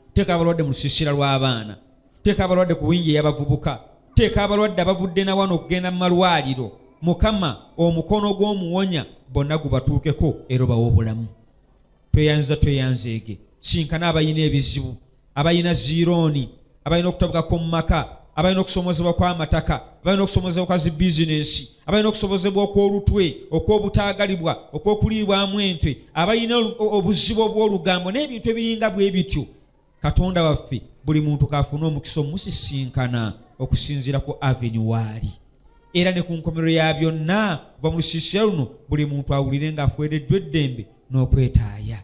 tuteeka abalwadde mu lusiisira lw'abaana, tuteeka abalwadde ku wingi ey'abavubuka, tuteeka abalwadde abavudde na wano okugenda mu malwaliro. Mukama omukono gw'omuwonya bonna gubatuukeko era obawe obulamu. Tweyanzeege sinkana abayina ebizibu, abayina ziirooni, abayina okutabukako mu maka, abalina okusomozebwa kw'amataka, abalina okusomozebwa kwa zi bizinensi, abalina okusomozebwa okw'olutwe, okw'obutaagalibwa, okw'okuliibwamu ente, abalina obuzibu obw'olugambo n'ebintu ebiringa bwe bityo. Katonda waffe buli muntu kaafuna omukisa omusisinkana okusinziira ku avenue waali, era ne ku nkomero ya byonna kuva mu lusiisira luno buli muntu awulire ng'afuweereddwa eddembe n'okwetaaya.